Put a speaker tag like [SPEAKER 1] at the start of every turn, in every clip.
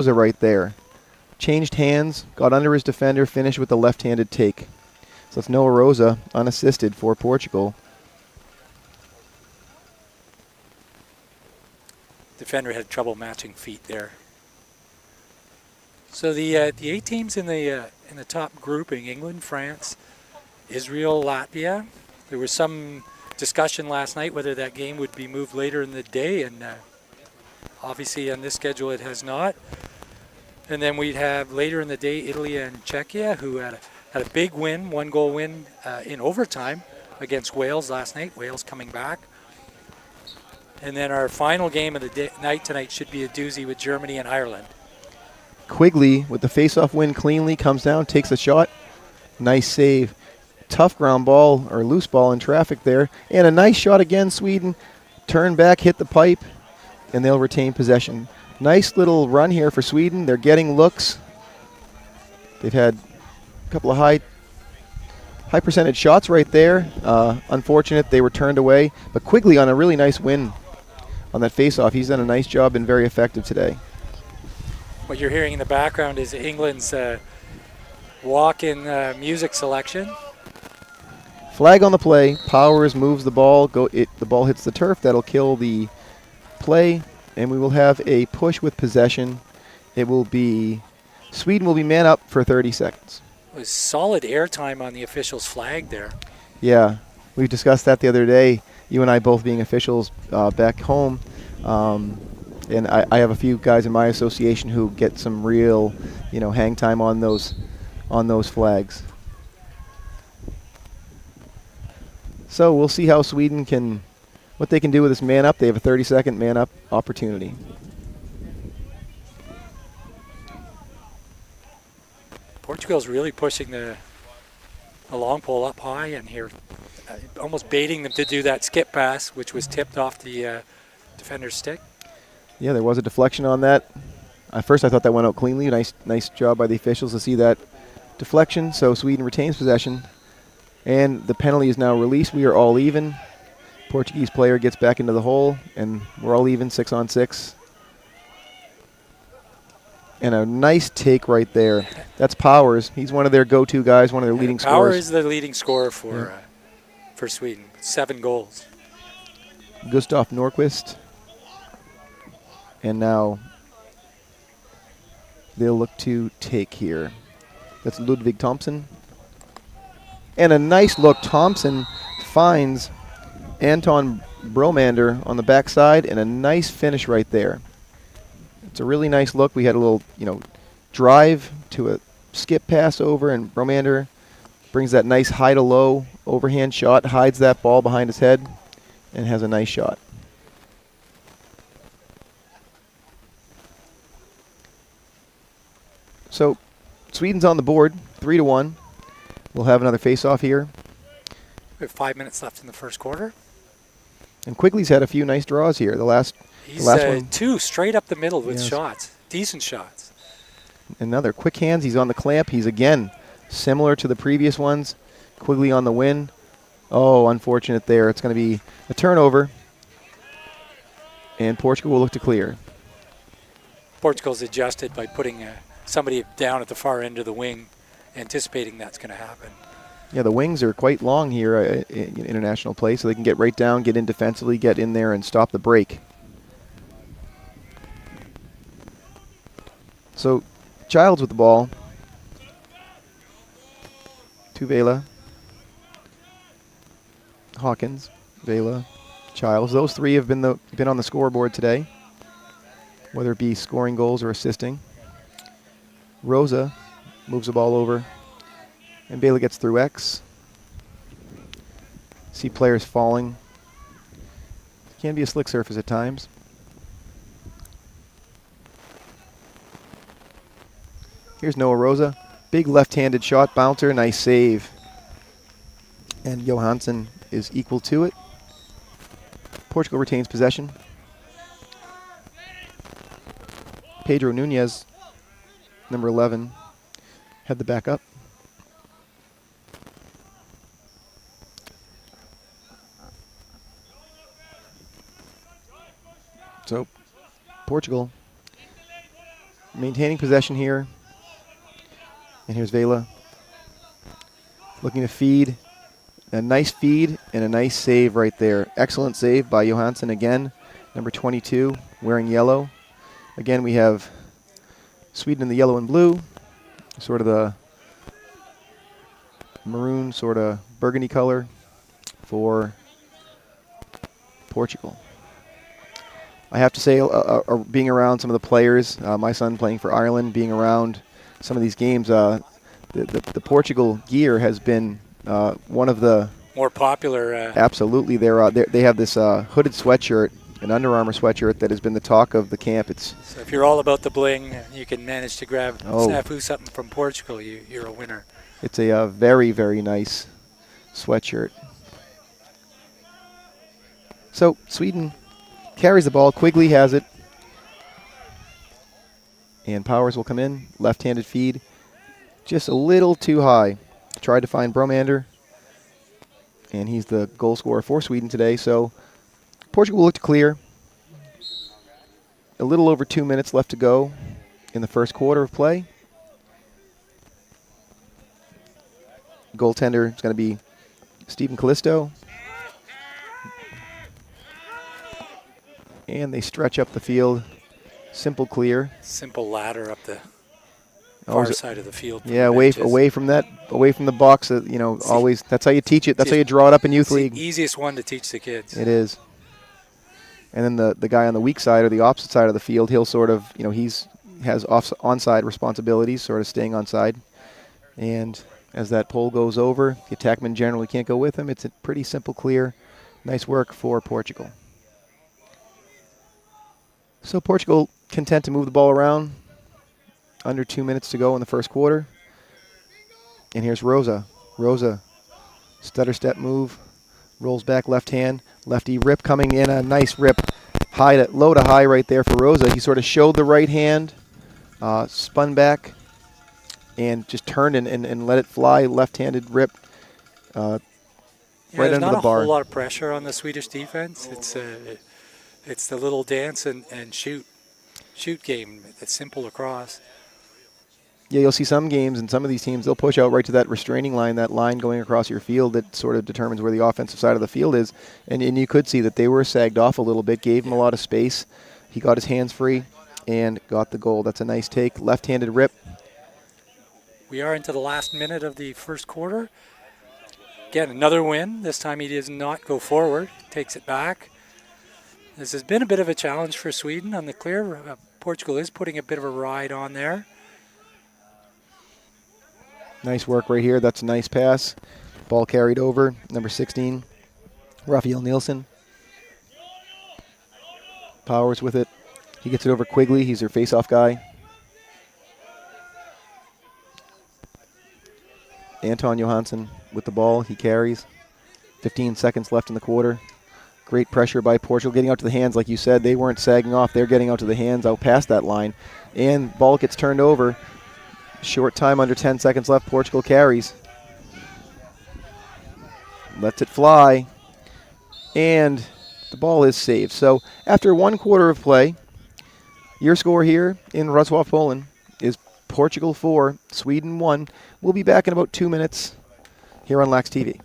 [SPEAKER 1] Rosa right there. Changed hands, got under his defender, finished with a left-handed take. So it's Noah Rosa, unassisted for Portugal.
[SPEAKER 2] Defender had trouble matching feet there. So the 8 teams in the top grouping: England, France, Israel, Latvia. There was some discussion last night whether that game would be moved later in the day, and obviously on this schedule it has not. And then we'd have later in the day Italy and Czechia, who had a big win, 1-goal win in overtime against Wales last night. Wales coming back. And then our final game of the night tonight should be a doozy with Germany and Ireland.
[SPEAKER 1] Quigley with the face-off win cleanly, comes down, takes a shot. Nice save. Tough ground ball or loose ball in traffic there. And a nice shot again, Sweden. Turn back, hit the pipe, and they'll retain possession. Nice little run here for Sweden. They're getting looks. They've had a couple of high percentage shots right there. Unfortunate they were turned away. But Quigley on a really nice win on that face-off. He's done a nice job and very effective today.
[SPEAKER 2] What you're hearing in the background is England's walk-in music selection.
[SPEAKER 1] Flag on the play. Powers moves the ball. The ball hits the turf. That'll kill the play. And we will have a push with possession. It will be, Sweden will be man up for 30 seconds.
[SPEAKER 2] It was solid airtime on the official's flag there.
[SPEAKER 1] Yeah, we discussed that the other day, you and I both being officials back home. And I have a few guys in my association who get some real, hang time on those flags. So we'll see how Sweden what they can do with this man up. They have a 30-second man up opportunity.
[SPEAKER 2] Portugal's really pushing the long pole up high in here, almost baiting them to do that skip pass, which was tipped off the defender's stick.
[SPEAKER 1] Yeah, there was a deflection on that. At first I thought that went out cleanly. Nice job by the officials to see that deflection. So Sweden retains possession. And the penalty is now released. We are all even. Portuguese player gets back into the hole, and we're all even, 6-on-6. And a nice take right there. That's Powers. He's one of their go-to guys, one of their leading scorers.
[SPEAKER 2] Powers is the leading scorer for Sweden, 7 goals.
[SPEAKER 1] Gustav Norquist. And now they'll look to take here. That's Ludvig Thompson. And a nice look. Thompson finds Anton Bromander on the backside, and a nice finish right there. It's a really nice look. We had a little, drive to a skip pass over, and Bromander brings that nice high to low overhand shot, hides that ball behind his head, and has a nice shot. So Sweden's on the board, 3-1. We'll have another face-off here.
[SPEAKER 2] We have 5 minutes left in the first quarter.
[SPEAKER 1] And Quigley's had a few nice draws here. The last one.
[SPEAKER 2] 2 straight up the middle with shots, decent shots.
[SPEAKER 1] Another quick hands. He's on the clamp. He's again similar to the previous ones. Quigley on the win. Oh, unfortunate there. It's going to be a turnover. And Portugal will look to clear.
[SPEAKER 2] Portugal's adjusted by putting somebody down at the far end of the wing, anticipating that's going to happen.
[SPEAKER 1] Yeah, the wings are quite long here in international play, so they can get right down, get in defensively, get in there, and stop the break. So, Childs with the ball. To Vela. Hawkins, Vela, Childs. Those three have been on the scoreboard today, whether it be scoring goals or assisting. Rosa moves the ball over. And Bailey gets through X. See players falling. Can be a slick surface at times. Here's Noah Rosa. Big left-handed shot, bouncer, nice save. And Johansson is equal to it. Portugal retains possession. Pedro Nunez, number 11, had the backup. So Portugal maintaining possession here. And here's Vela looking to feed. A nice feed and a nice save right there. Excellent save by Johansson again. Number 22, wearing yellow. Again, we have Sweden in the yellow and blue. Sort of the maroon, sort of burgundy color for Portugal. I have to say, being around some of the players, my son playing for Ireland, being around some of these games, the Portugal gear has been one of the
[SPEAKER 2] more popular.
[SPEAKER 1] Absolutely, they have this hooded sweatshirt, an Under Armour sweatshirt that has been the talk of the camp.
[SPEAKER 2] So if you're all about the bling, you can manage to snafu something from Portugal. You're a winner.
[SPEAKER 1] It's a very, very nice sweatshirt. So Sweden carries the ball. Quigley has it, and Powers will come in. Left-handed feed, just a little too high. Tried to find Bromander, and he's the goal scorer for Sweden today. So Portugal looked clear. A little over 2 minutes left to go in the first quarter of play. Goaltender is going to be Stephen Callisto. And they stretch up the field. Simple clear.
[SPEAKER 2] Simple ladder up the far side of the field.
[SPEAKER 1] Yeah, away from the box. Always. That's how you teach it. That's how you draw it up in youth league.
[SPEAKER 2] The easiest one to teach the kids.
[SPEAKER 1] It is. And then the guy on the weak side or the opposite side of the field, he'll sort of, has onside responsibilities, sort of staying onside. And as that pole goes over, the attackman generally can't go with him. It's a pretty simple clear. Nice work for Portugal. So Portugal content to move the ball around. Under 2 minutes to go in the first quarter. And here's Rosa. Rosa, stutter step move, rolls back left hand. Lefty rip coming in, a nice rip. Low to high right there for Rosa. He sort of showed the right hand, spun back, and just turned and let it fly. Left-handed rip right under the bar.
[SPEAKER 2] There's not a whole lot of pressure on the Swedish defense. It's the little dance and shoot game. It's simple across.
[SPEAKER 1] Yeah, you'll see some games and some of these teams, they'll push out right to that restraining line, that line going across your field that sort of determines where the offensive side of the field is. And you could see that they were sagged off a little bit, gave him a lot of space. He got his hands free and got the goal. That's a nice take. Left-handed rip.
[SPEAKER 2] We are into the last minute of the first quarter. Again, another win. This time he does not go forward. Takes it back. This has been a bit of a challenge for Sweden on the clear. Portugal is putting a bit of a ride on there.
[SPEAKER 1] Nice work right here. That's a nice pass. Ball carried over. Number 16, Rafael Nielsen. Powers with it. He gets it over Quigley. He's their face-off guy. Anton Johansson with the ball. He carries. 15 seconds left in the quarter. Great pressure by Portugal. Getting out to the hands, like you said. They weren't sagging off. They're getting out to the hands, out past that line. And ball gets turned over. Short time, under 10 seconds left. Portugal carries. Lets it fly. And the ball is saved. So after 1 quarter of play, your score here in Wrocław, Poland is Portugal 4, Sweden 1. We'll be back in about 2 minutes here on Lax TV.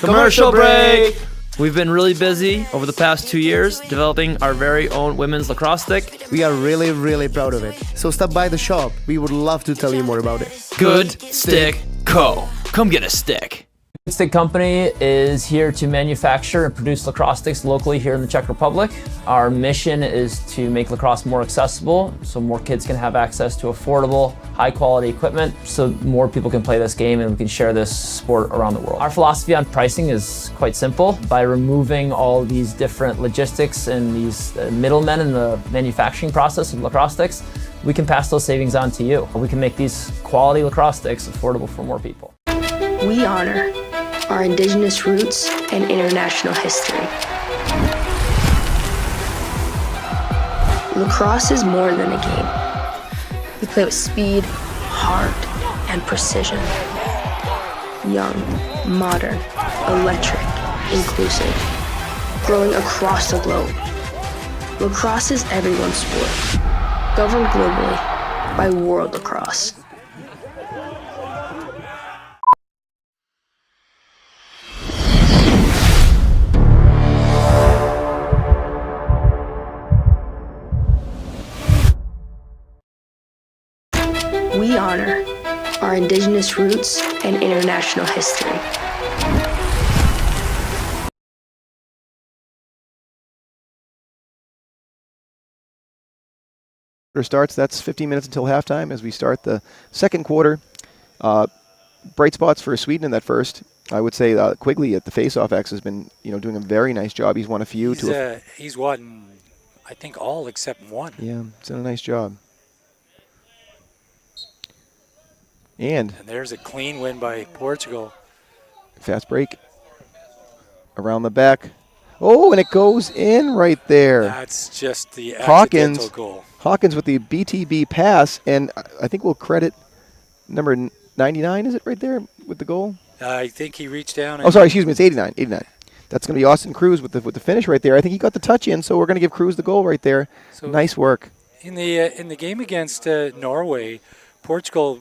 [SPEAKER 3] Commercial break! We've been really busy over the past 2 years developing our very own women's lacrosse stick.
[SPEAKER 4] We are really, really proud of it. So stop by the shop. We would love to tell you more about it.
[SPEAKER 3] Good Stick Co. Come get a stick. Good Stick Company is here to manufacture and produce lacrosse sticks locally here in the Czech Republic. Our mission is to make lacrosse more accessible so more kids can have access to affordable, high-quality equipment so more people can play this game and we can share this sport around the world. Our philosophy on pricing is quite simple. By removing all these different logistics and these middlemen in the manufacturing process of lacrosse sticks, we can pass those savings on to you. We can make these quality lacrosse sticks affordable for more people.
[SPEAKER 5] We honor our indigenous roots and international history. Lacrosse is more than a game. We play with speed, heart, and precision. Young, modern, electric, inclusive, growing across the globe. Lacrosse is everyone's sport, governed globally by World Lacrosse. We honor our indigenous roots and international history.
[SPEAKER 1] Starts. That's 15 minutes until halftime as we start the second quarter. Bright spots for Sweden in that first. I would say Quigley at the face-off X has been, doing a very nice job. He's won a few.
[SPEAKER 2] He's won, I think, all except one.
[SPEAKER 1] Yeah, he's done a nice job. And
[SPEAKER 2] there's a clean win by Portugal.
[SPEAKER 1] Fast break around the back. Oh, and it goes in right there.
[SPEAKER 2] That's just the accidental goal.
[SPEAKER 1] Hawkins with the BTB pass, and I think we'll credit number 99, is it right there with the goal?
[SPEAKER 2] I think he reached down.
[SPEAKER 1] Oh, sorry, excuse me, it's 89. That's going to be Austin Cruz with the finish right there. I think he got the touch in, so we're going to give Cruz the goal right there. So nice work.
[SPEAKER 2] In the game against Norway, Portugal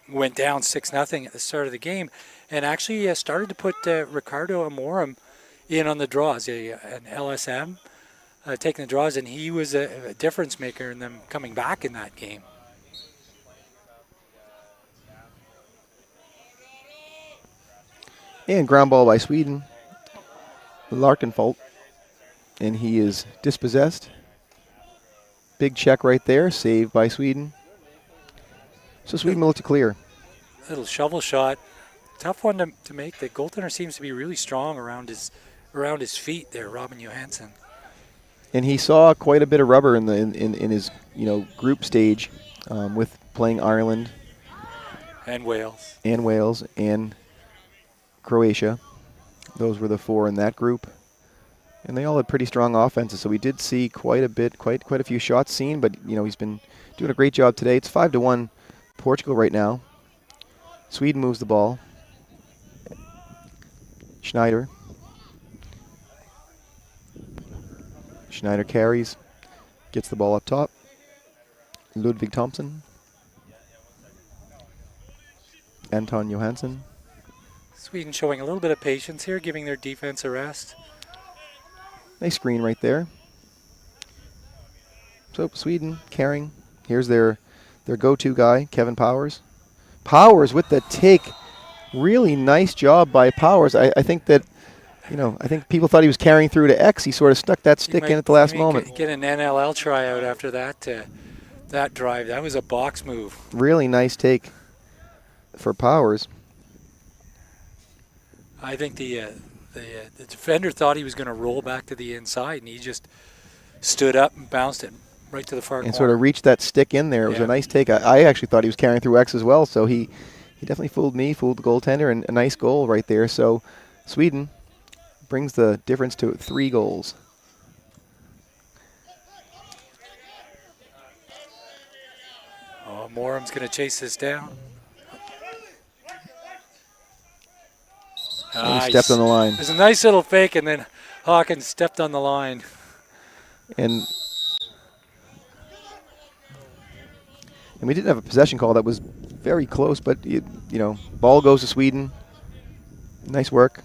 [SPEAKER 2] went down 6-0 at the start of the game, and actually started to put Ricardo Amorim in on the draws, an LSM, taking the draws, and he was a difference maker in them coming back in that game.
[SPEAKER 1] And ground ball by Sweden. Larkenfault. And he is dispossessed. Big check right there, saved by Sweden. So Sweden will look to clear.
[SPEAKER 2] Little shovel shot. Tough one to make. The goaltender seems to be really strong around his feet there, Robin Johansson.
[SPEAKER 1] And he saw quite a bit of rubber in his group stage with playing Ireland
[SPEAKER 2] and Wales
[SPEAKER 1] and Croatia. Those were the four in that group, and they all had pretty strong offenses. So we did see quite a few shots seen, but he's been doing a great job today. It's 5-1 Portugal right now. Sweden moves the ball. Schneider carries, gets the ball up top. Ludvig Thompson. Anton Johansson.
[SPEAKER 2] Sweden showing a little bit of patience here, giving their defense a rest.
[SPEAKER 1] Nice screen right there. So Sweden carrying. Here's their go-to guy, Kevin Powers. Powers with the take. Really nice job by Powers. I think that, I think people thought he was carrying through to X. He sort of stuck that stick in at the last moment.
[SPEAKER 2] Get an NLL tryout after that drive. That was a box move.
[SPEAKER 1] Really nice take for Powers.
[SPEAKER 2] I think the defender thought he was going to roll back to the inside, and he just stood up and bounced it right to the far corner.
[SPEAKER 1] And sort of reached that stick in there. It was a nice take. I actually thought he was carrying through X as well, so he definitely fooled me, fooled the goaltender, and a nice goal right there. So Sweden brings the difference to 3 goals.
[SPEAKER 2] Oh, Morum's going to chase this down.
[SPEAKER 1] He stepped on the line.
[SPEAKER 2] There's a nice little fake, and then Hawkins stepped on the line.
[SPEAKER 1] And we didn't have a possession call that was very close, but ball goes to Sweden. Nice work.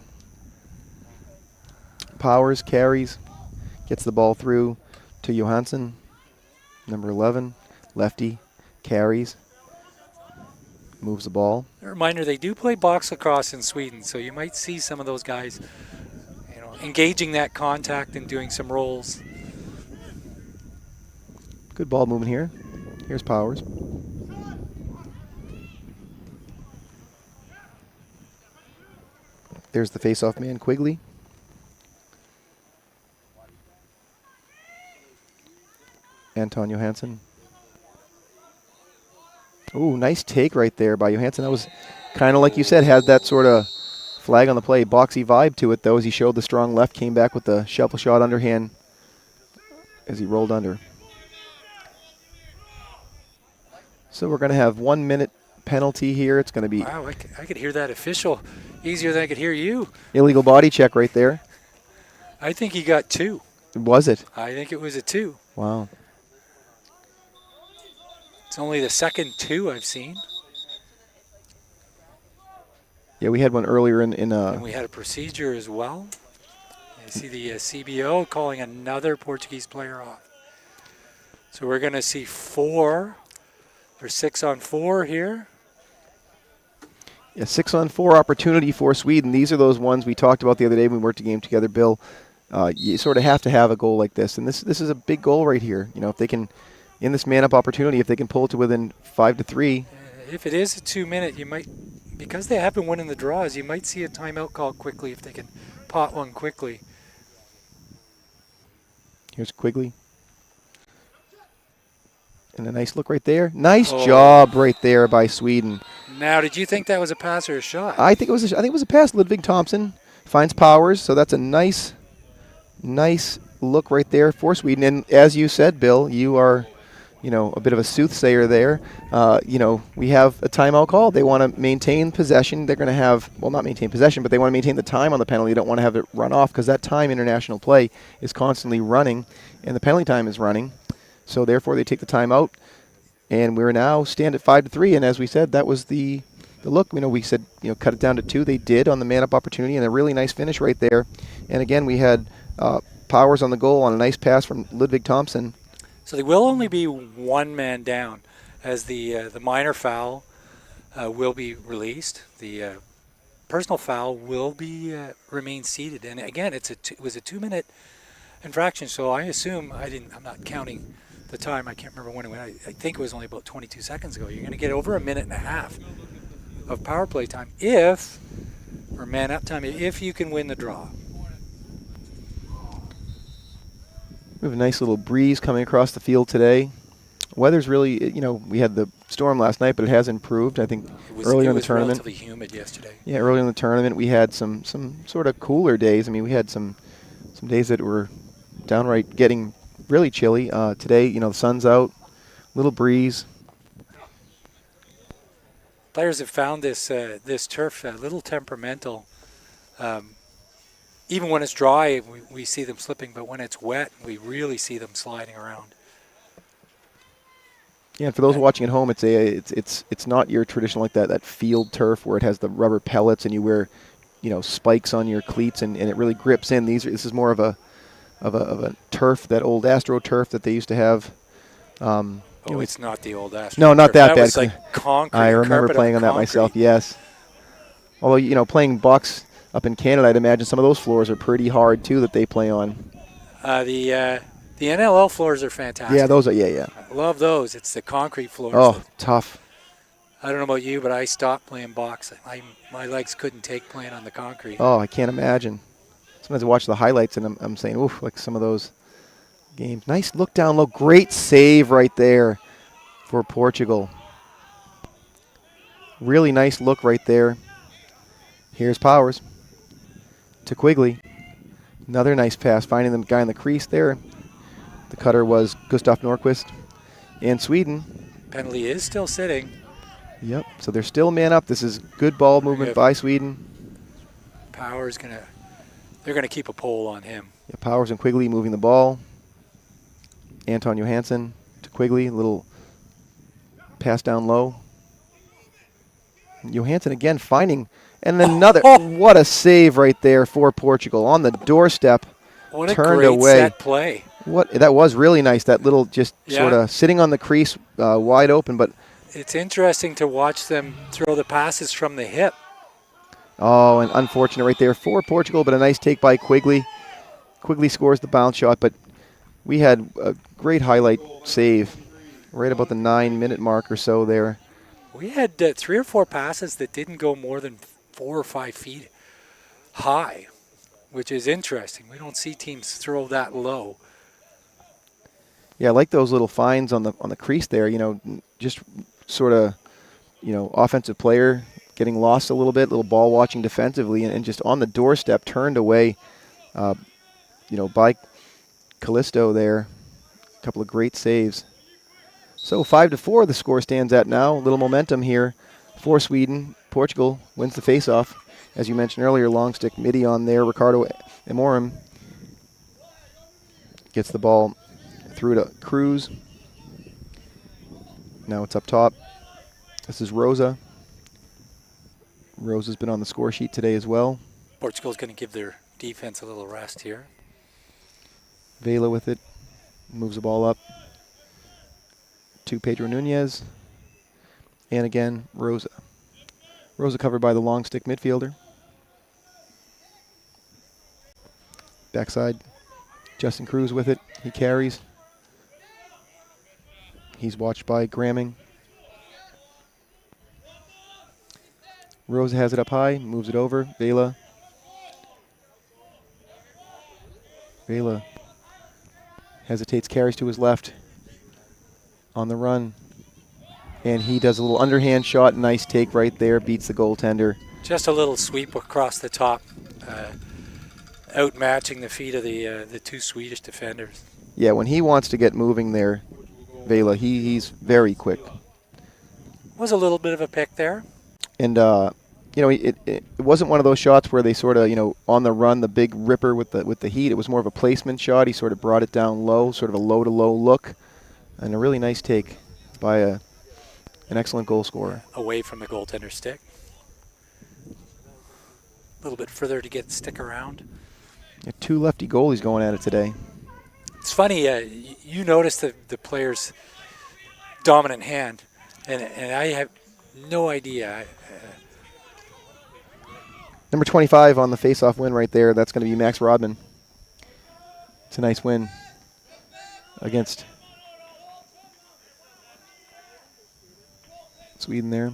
[SPEAKER 1] Powers carries, gets the ball through to Johansson, number 11, lefty, carries, moves the ball.
[SPEAKER 2] A reminder, they do play box lacrosse in Sweden, so you might see some of those guys, engaging that contact and doing some rolls.
[SPEAKER 1] Good ball movement here. Here's Powers. There's the face-off man, Quigley. Anton Johansson. Ooh, nice take right there by Johansson. That was kind of like you said, had that sort of flag on the play, boxy vibe to it, though, as he showed the strong left, came back with the shuffle shot underhand as he rolled under. So we're going to have 1 minute penalty here. It's going to be
[SPEAKER 2] Wow, I could hear that official easier than I could hear you.
[SPEAKER 1] illegal body check right there.
[SPEAKER 2] I think he got 2.
[SPEAKER 1] Was it?
[SPEAKER 2] I think it was a 2.
[SPEAKER 1] Wow.
[SPEAKER 2] It's only the second 2 I've seen.
[SPEAKER 1] Yeah, we had one earlier in
[SPEAKER 2] And we had a procedure as well. You see the CBO calling another Portuguese player off. So we're going to see 4 or 6 on 4 here.
[SPEAKER 1] a 6-on-4 opportunity for Sweden. These are those ones we talked about the other day when we worked a game together, Bill. You sort of have to have a goal like this, and this is a big goal right here. You know, if they can, in this man-up opportunity, if they can pull it to within 5-3.
[SPEAKER 2] If it is a 2-minute, you might, because they have been winning the draws, you might see a timeout call quickly if they can pot one quickly.
[SPEAKER 1] Here's Quigley. And a nice look right there. Nice job right there by Sweden.
[SPEAKER 2] Now, did you think that was a pass or a shot?
[SPEAKER 1] I think it was a pass. Ludwig Thompson finds Powers, so that's a nice look right there for Sweden. And as you said, Bill, you are, a bit of a soothsayer there. We have a timeout call. They want to maintain possession. They're going to have, well, not maintain possession, but they want to maintain the time on the penalty. They don't want to have it run off because that time international play is constantly running, and the penalty time is running. So therefore, they take the timeout, and we're now stand at 5-3. And as we said, that was the look. We said cut it down to 2. They did on the man-up opportunity, and a really nice finish right there. And again, we had Powers on the goal on a nice pass from Ludwig Thompson.
[SPEAKER 2] So they will only be 1 man down, as the minor foul will be released. The personal foul will be remain seated. And again, it was a 2-minute infraction. So I assume I'm not counting the time. I can't remember when it went. I think it was only about 22 seconds ago. You're going to get over a minute and a half of power play time or man up time if you can win the draw.
[SPEAKER 1] We have a nice little breeze coming across the field today. Weather's really, we had the storm last night, but it has improved. I think earlier in the tournament.
[SPEAKER 2] It was relatively humid yesterday.
[SPEAKER 1] Yeah, earlier in the tournament we had some sort of cooler days. I mean, we had some days that were downright getting really chilly. Today, the sun's out, little breeze.
[SPEAKER 2] Players have found this turf a little temperamental. Even when it's dry, we see them slipping, but when it's wet, we really see them sliding around.
[SPEAKER 1] Yeah, and for those watching at home, it's not your traditional like that field turf where it has the rubber pellets and you wear, spikes on your cleats and it really grips in. This is more of a turf, that old Astro turf that they used to have.
[SPEAKER 2] It's not the old Astro.
[SPEAKER 1] No, not that bad.
[SPEAKER 2] Was like concrete.
[SPEAKER 1] I remember playing on that myself. Yes. Although playing box up in Canada, I'd imagine some of those floors are pretty hard too that they play on.
[SPEAKER 2] The NLL floors are fantastic.
[SPEAKER 1] Yeah, those are yeah.
[SPEAKER 2] I love those. It's the concrete floors.
[SPEAKER 1] Oh, tough.
[SPEAKER 2] I don't know about you, but I stopped playing box. My legs couldn't take playing on the concrete.
[SPEAKER 1] Oh, I can't imagine. Sometimes I watch the highlights and I'm saying, oof, like some of those games. Nice look down low. Great save right there for Portugal. Really nice look right there. Here's Powers to Quigley. Another nice pass, finding the guy in the crease there. The cutter was Gustav Norquist. And Sweden.
[SPEAKER 2] Penalty is still sitting.
[SPEAKER 1] Yep, so they're still man up. This is good ball movement by Sweden.
[SPEAKER 2] Powers they're gonna keep a pole on him.
[SPEAKER 1] Yeah, Powers and Quigley moving the ball. Anton Johansson to Quigley, a little pass down low. Johansson again finding, and another. What a save right there for Portugal on the doorstep.
[SPEAKER 2] What a
[SPEAKER 1] turned
[SPEAKER 2] great
[SPEAKER 1] away.
[SPEAKER 2] set play.
[SPEAKER 1] That was really nice. That little just sort of sitting on the crease, wide open, but.
[SPEAKER 2] It's interesting to watch them throw the passes from the hip.
[SPEAKER 1] Oh, and unfortunate right there for Portugal, but a nice take by Quigley. Quigley scores the bounce shot, but we had a great highlight save right about the 9-minute mark or so there.
[SPEAKER 2] We had 3 or 4 passes that didn't go more than 4 or 5 feet high, which is interesting. We don't see teams throw that low.
[SPEAKER 1] Yeah, I like those little finds on the crease there, just sort of, offensive player, getting lost a little ball watching defensively, and just on the doorstep turned away, by Callisto there. A couple of great saves. So 5-4 the score stands at now. A little momentum here for Sweden. Portugal wins the faceoff. As you mentioned earlier, long stick midi on there. Ricardo Emorim gets the ball through to Cruz. Now it's up top. This is Rosa. Rosa's been on the score sheet today as well.
[SPEAKER 2] Portugal's going to give their defense a little rest here.
[SPEAKER 1] Vela with it. Moves the ball up to Pedro Nunez. And again, Rosa. Rosa covered by the long stick midfielder. Backside. Justin Cruz with it. He carries. He's watched by Gramming. Rosa has it up high, moves it over. Vela. Vela hesitates, carries to his left. On the run. And he does a little underhand shot. Nice take right there. Beats the goaltender.
[SPEAKER 2] Just a little sweep across the top, outmatching the feet of the two Swedish defenders.
[SPEAKER 1] Yeah, when he wants to get moving there, Vela, he's very quick.
[SPEAKER 2] Was a little bit of a pick there.
[SPEAKER 1] And, it wasn't one of those shots where they sort of, on the run, the big ripper with the heat. It was more of a placement shot. He sort of brought it down low, sort of a low-to-low look. And a really nice take by an excellent goal scorer.
[SPEAKER 2] Away from the goaltender stick. A little bit further to get stick around.
[SPEAKER 1] Yeah, two lefty goalies going at it today.
[SPEAKER 2] It's funny, you notice the player's dominant hand, and I have no idea.
[SPEAKER 1] Number 25 on the face-off win right there. That's going to be Max Rodman. It's a nice win against Sweden there.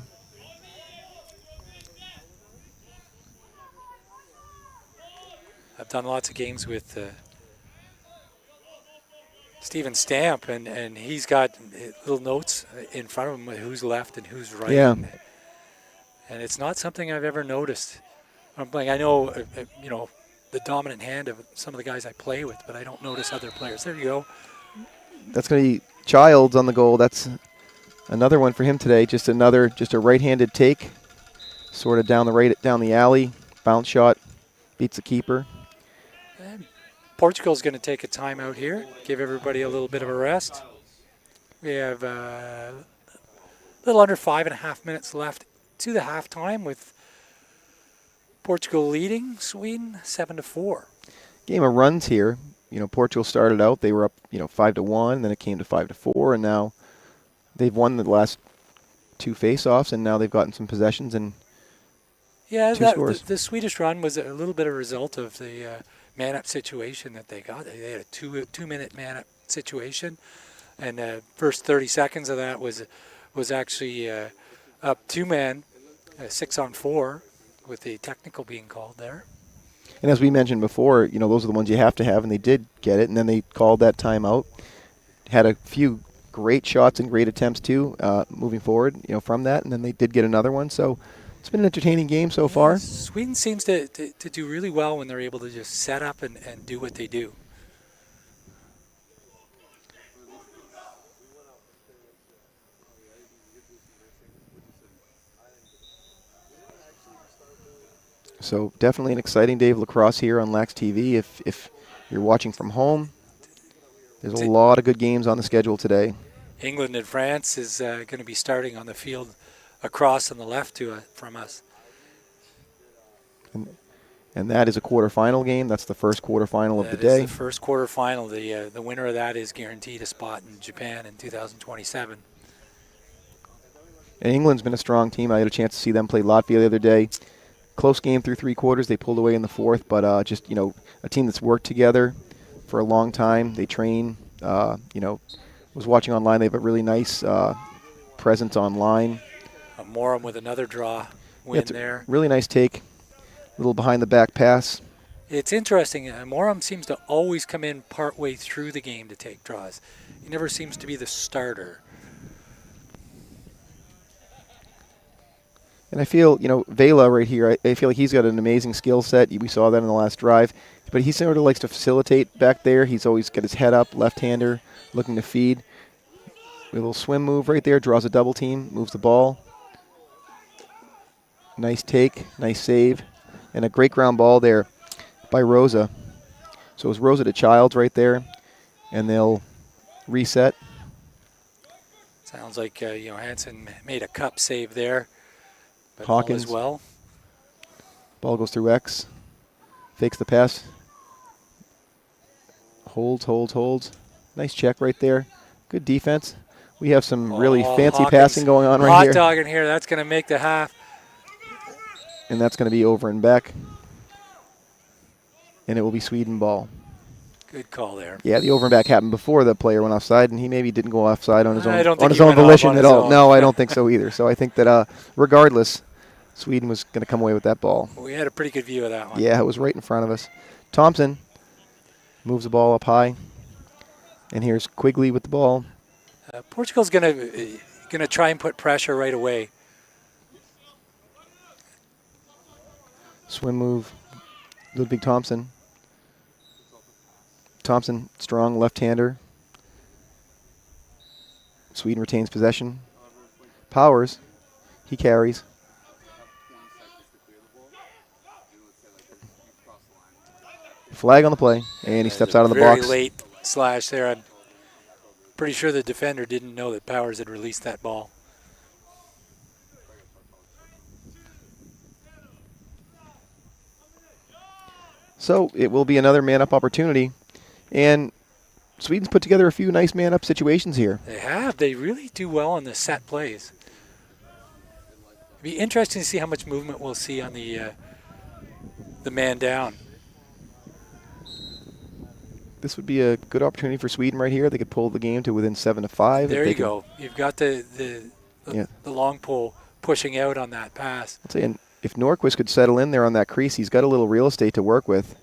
[SPEAKER 2] I've done lots of games with Steven Stamp, and he's got little notes in front of him with who's left and who's right.
[SPEAKER 1] Yeah.
[SPEAKER 2] And it's not something I've ever noticed. I'm like, I know, the dominant hand of some of the guys I play with, but I don't notice other players. There you go.
[SPEAKER 1] That's going to be Childs on the goal. That's another one for him today. Just a right-handed take, sort of down the alley, bounce shot, beats the keeper.
[SPEAKER 2] And Portugal's going to take a timeout here, give everybody a little bit of a rest. We have a little under 5.5 minutes left to the halftime with Portugal leading Sweden 7-4.
[SPEAKER 1] Game of runs here. Portugal started out, they were up, 5-1, then it came to 5-4, and now they've won the last two face-offs, and now they've gotten some possessions and two scores.
[SPEAKER 2] The Swedish run was a little bit of a result of the man-up situation that they got. They had a two-minute man-up situation, and the first 30 seconds of that was actually up two-man, 6-on-4, with the technical being called there.
[SPEAKER 1] And as we mentioned before, those are the ones you have to have, and they did get it, and then they called that timeout. Had a few great shots and great attempts, too, moving forward, from that, and then they did get another one. So it's been an entertaining game so far.
[SPEAKER 2] Sweden seems to do really well when they're able to just set up and do what they do.
[SPEAKER 1] So definitely an exciting day of lacrosse here on Lax TV. If you're watching from home, there's a lot of good games on the schedule today.
[SPEAKER 2] England and France is going to be starting on the field across on the left from us.
[SPEAKER 1] And that is a quarterfinal game. That's the first quarterfinal of the day.
[SPEAKER 2] That is the first quarterfinal. The winner of that is guaranteed a spot in Japan in 2027.
[SPEAKER 1] And England's been a strong team. I had a chance to see them play Latvia the other day. Close game through three quarters. They pulled away in the fourth, but a team that's worked together for a long time. They train. Was watching online. They have a really nice presence online.
[SPEAKER 2] Morum with another draw win there.
[SPEAKER 1] Really nice take. Little behind the back pass.
[SPEAKER 2] It's interesting. Morum seems to always come in partway through the game to take draws. He never seems to be the starter.
[SPEAKER 1] And I feel, Vela right here, I feel like he's got an amazing skill set. We saw that in the last drive. But he sort of likes to facilitate back there. He's always got his head up, left-hander, looking to feed. A little swim move right there, draws a double team, moves the ball. Nice take, nice save, and a great ground ball there by Rosa. So it was Rosa to Childs right there, and they'll reset.
[SPEAKER 2] Sounds like Hansen made a cup save there. But
[SPEAKER 1] Hawkins
[SPEAKER 2] all is well.
[SPEAKER 1] Ball goes through X, fakes the pass, holds. Nice check right there. Good defense. We have some really fancy
[SPEAKER 2] Hawkins
[SPEAKER 1] passing going on right
[SPEAKER 2] hot
[SPEAKER 1] here.
[SPEAKER 2] dog in here. That's going to make the half.
[SPEAKER 1] And that's going to be over and back. And it will be Sweden ball.
[SPEAKER 2] Good call there.
[SPEAKER 1] Yeah, the over and back happened before the player went offside, and he maybe didn't go offside on his
[SPEAKER 2] I
[SPEAKER 1] own,
[SPEAKER 2] don't think
[SPEAKER 1] on his
[SPEAKER 2] he
[SPEAKER 1] own
[SPEAKER 2] went off
[SPEAKER 1] volition
[SPEAKER 2] on
[SPEAKER 1] at
[SPEAKER 2] his
[SPEAKER 1] all.
[SPEAKER 2] own.
[SPEAKER 1] No, I don't think so either. So I think that regardless, Sweden was going to come away with that ball.
[SPEAKER 2] We had a pretty good view of that one.
[SPEAKER 1] Yeah, it was right in front of us. Thompson moves the ball up high, and here's Quigley with the ball.
[SPEAKER 2] Portugal's going to try and put pressure right away.
[SPEAKER 1] Swim move, Ludwig Thompson. Thompson, strong left-hander. Sweden retains possession. Powers, he carries. Flag on the play, and he steps out of the box.
[SPEAKER 2] Very late slash there. I'm pretty sure the defender didn't know that Powers had released that ball.
[SPEAKER 1] So it will be another man-up opportunity. And Sweden's put together a few nice man-up situations here.
[SPEAKER 2] They have. They really do well on the set plays. It'd be interesting to see how much movement we'll see on the man down.
[SPEAKER 1] This would be a good opportunity for Sweden right here. They could pull the game to within 7-5.
[SPEAKER 2] There you go. You've got the long pole pushing out on that pass.
[SPEAKER 1] I'll tell you, if Norquist could settle in there on that crease, he's got a little real estate to work with.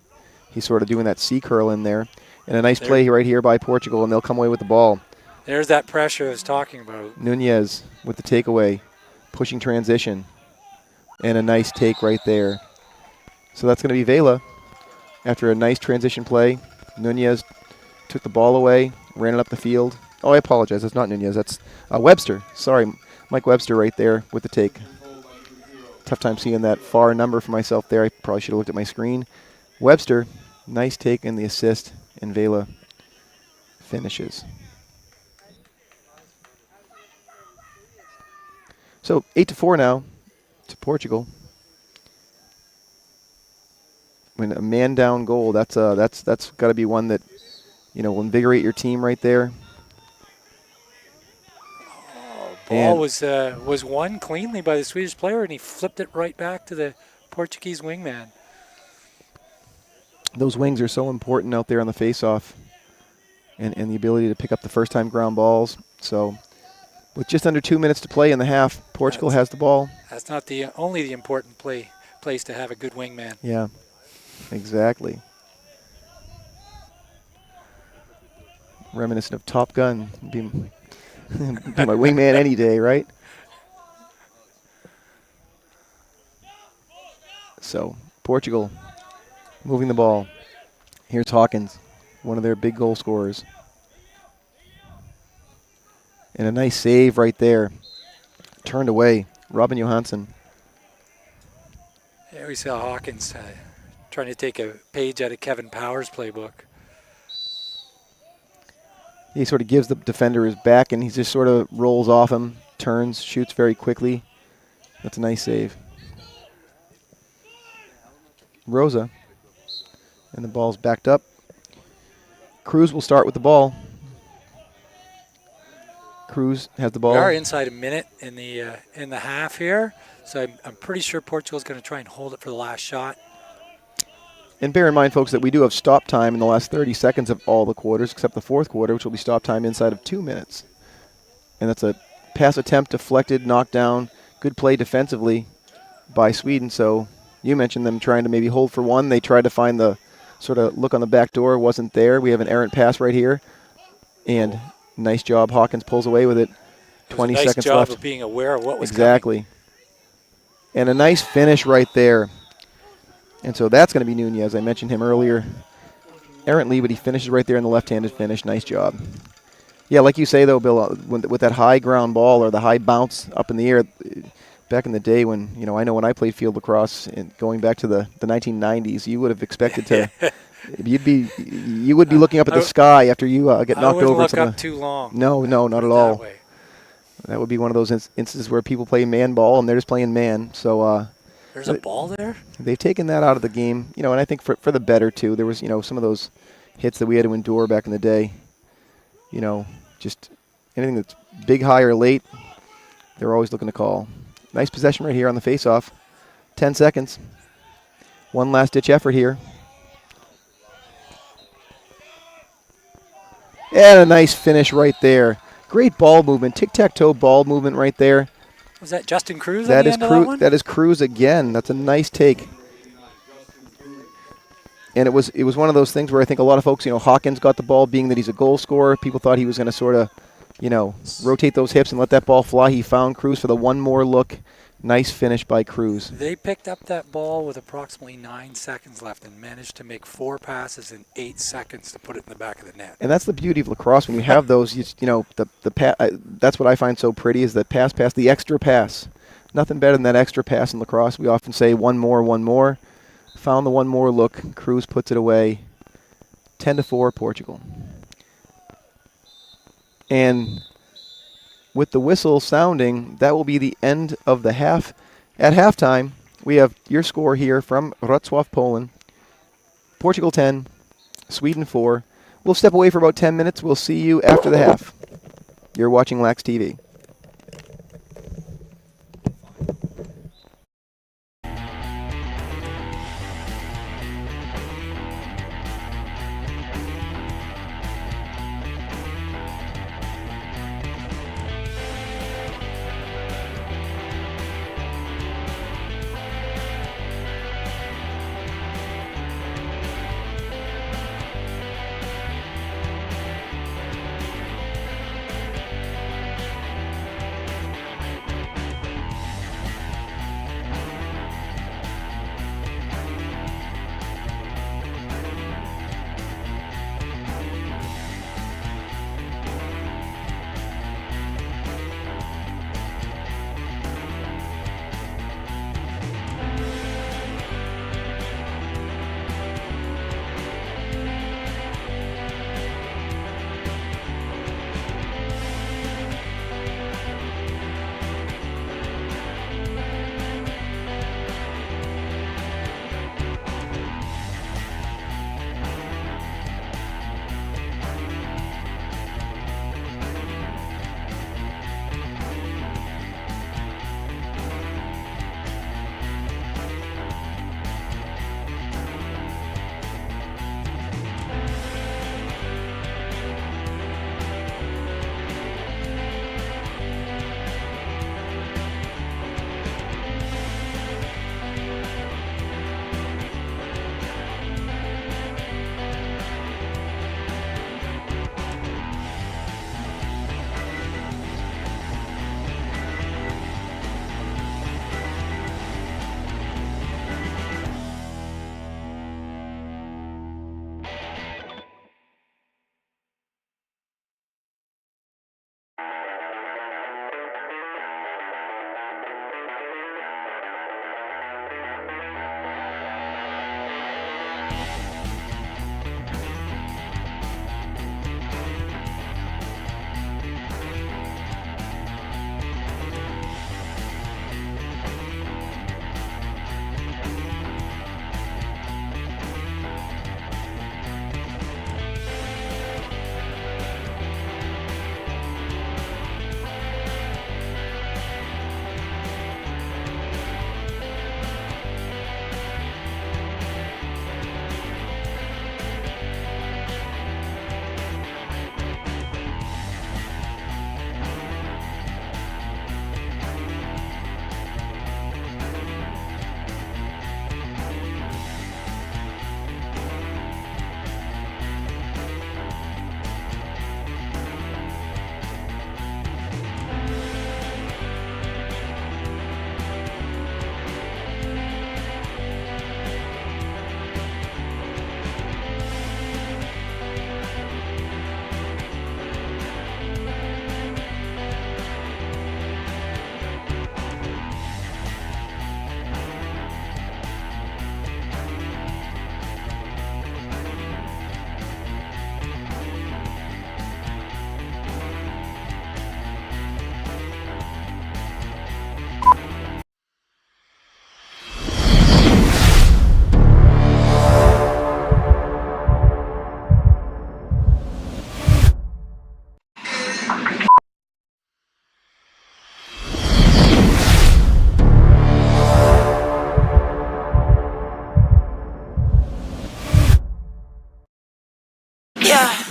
[SPEAKER 1] He's sort of doing that C-curl in there. And a nice play right here by Portugal, and they'll come away with the ball.
[SPEAKER 2] There's that pressure I was talking about.
[SPEAKER 1] Nunez with the takeaway, pushing transition. And a nice take right there. So that's going to be Vela. After a nice transition play, Nunez took the ball away, ran it up the field. Oh, I apologize. That's not Nunez. That's Webster. Sorry, Mike Webster right there with the take. Tough time seeing that far number for myself there. I probably should have looked at my screen. Webster, nice take in the assist, and Vela finishes. So 8-4 now to Portugal. When a man down goal, that's got to be one that will invigorate your team right there.
[SPEAKER 2] Ball was won cleanly by the Swedish player, and he flipped it right back to the Portuguese wingman.
[SPEAKER 1] Those wings are so important out there on the face-off, and the ability to pick up the first-time ground balls. So with just under 2 minutes to play in the half, Portugal has the ball.
[SPEAKER 2] That's not only the important place to have a good wingman.
[SPEAKER 1] Yeah, exactly. Reminiscent of Top Gun. Be my wingman any day, right? So Portugal moving the ball. Here's Hawkins, one of their big goal scorers. And a nice save right there. Turned away. Robin Johansson.
[SPEAKER 2] Yeah, we saw Hawkins trying to take a page out of Kevin Powers' playbook.
[SPEAKER 1] He sort of gives the defender his back, and he just sort of rolls off him, turns, shoots very quickly. That's a nice save. Rosa. And the ball's backed up. Cruz will start with the ball. Cruz has the ball.
[SPEAKER 2] We are inside a minute in the half here, so I'm pretty sure Portugal's going to try and hold it for the last shot.
[SPEAKER 1] And bear in mind, folks, that we do have stop time in the last 30 seconds of all the quarters, except the fourth quarter, which will be stop time inside of 2 minutes. And that's a pass attempt deflected, knocked down. Good play defensively by Sweden. So you mentioned them trying to maybe hold for one. They tried to find the sort of look on the back door. Wasn't there. We have an errant pass right here. And nice job. Hawkins pulls away with it. 20 seconds left.
[SPEAKER 2] Nice job of being aware of what was
[SPEAKER 1] exactly.
[SPEAKER 2] coming.
[SPEAKER 1] And a nice finish right there. And so that's going to be Nunez. I mentioned him earlier. Errantly, but he finishes right there in the left-handed finish. Nice job. Yeah, like you say, though, Bill, with that high ground ball or the high bounce up in the air, back in the day when, I know when I played field lacrosse, and going back to the 1990s, you would have expected to, you would be looking up at the sky after you get knocked over.
[SPEAKER 2] I wouldn't look up too long.
[SPEAKER 1] No, not at all. That would be one of those instances where people play man ball and they're just playing man. So
[SPEAKER 2] there's a ball there?
[SPEAKER 1] They've taken that out of the game, and I think for the better, too. There was, some of those hits that we had to endure back in the day, just anything that's big, high, or late, they're always looking to call. Nice possession right here on the face-off. 10 seconds. One last-ditch effort here. And a nice finish right there. Great ball movement, tic-tac-toe ball movement right there.
[SPEAKER 2] Was that Justin Cruz
[SPEAKER 1] That
[SPEAKER 2] at the
[SPEAKER 1] is
[SPEAKER 2] end of that one?
[SPEAKER 1] That is Cruz again. That's a nice take. And it was one of those things where I think a lot of folks, Hawkins got the ball, being that he's a goal scorer. People thought he was going to sort of, rotate those hips and let that ball fly. He found Cruz for the one more look. Nice finish by Cruz.
[SPEAKER 2] They picked up that ball with approximately 9 seconds left and managed to make 4 passes in 8 seconds to put it in the back of the net.
[SPEAKER 1] And that's the beauty of lacrosse. When you have those, that's what I find so pretty is that pass, the extra pass. Nothing better than that extra pass in lacrosse. We often say one more. Found the one more look. Cruz puts it away. 10-4, Portugal. And with the whistle sounding, that will be the end of the half. At halftime, we have your score here from Wrocław, Poland. Portugal 10, Sweden 4. We'll step away for about 10 minutes. We'll see you after the half. You're watching Lax TV.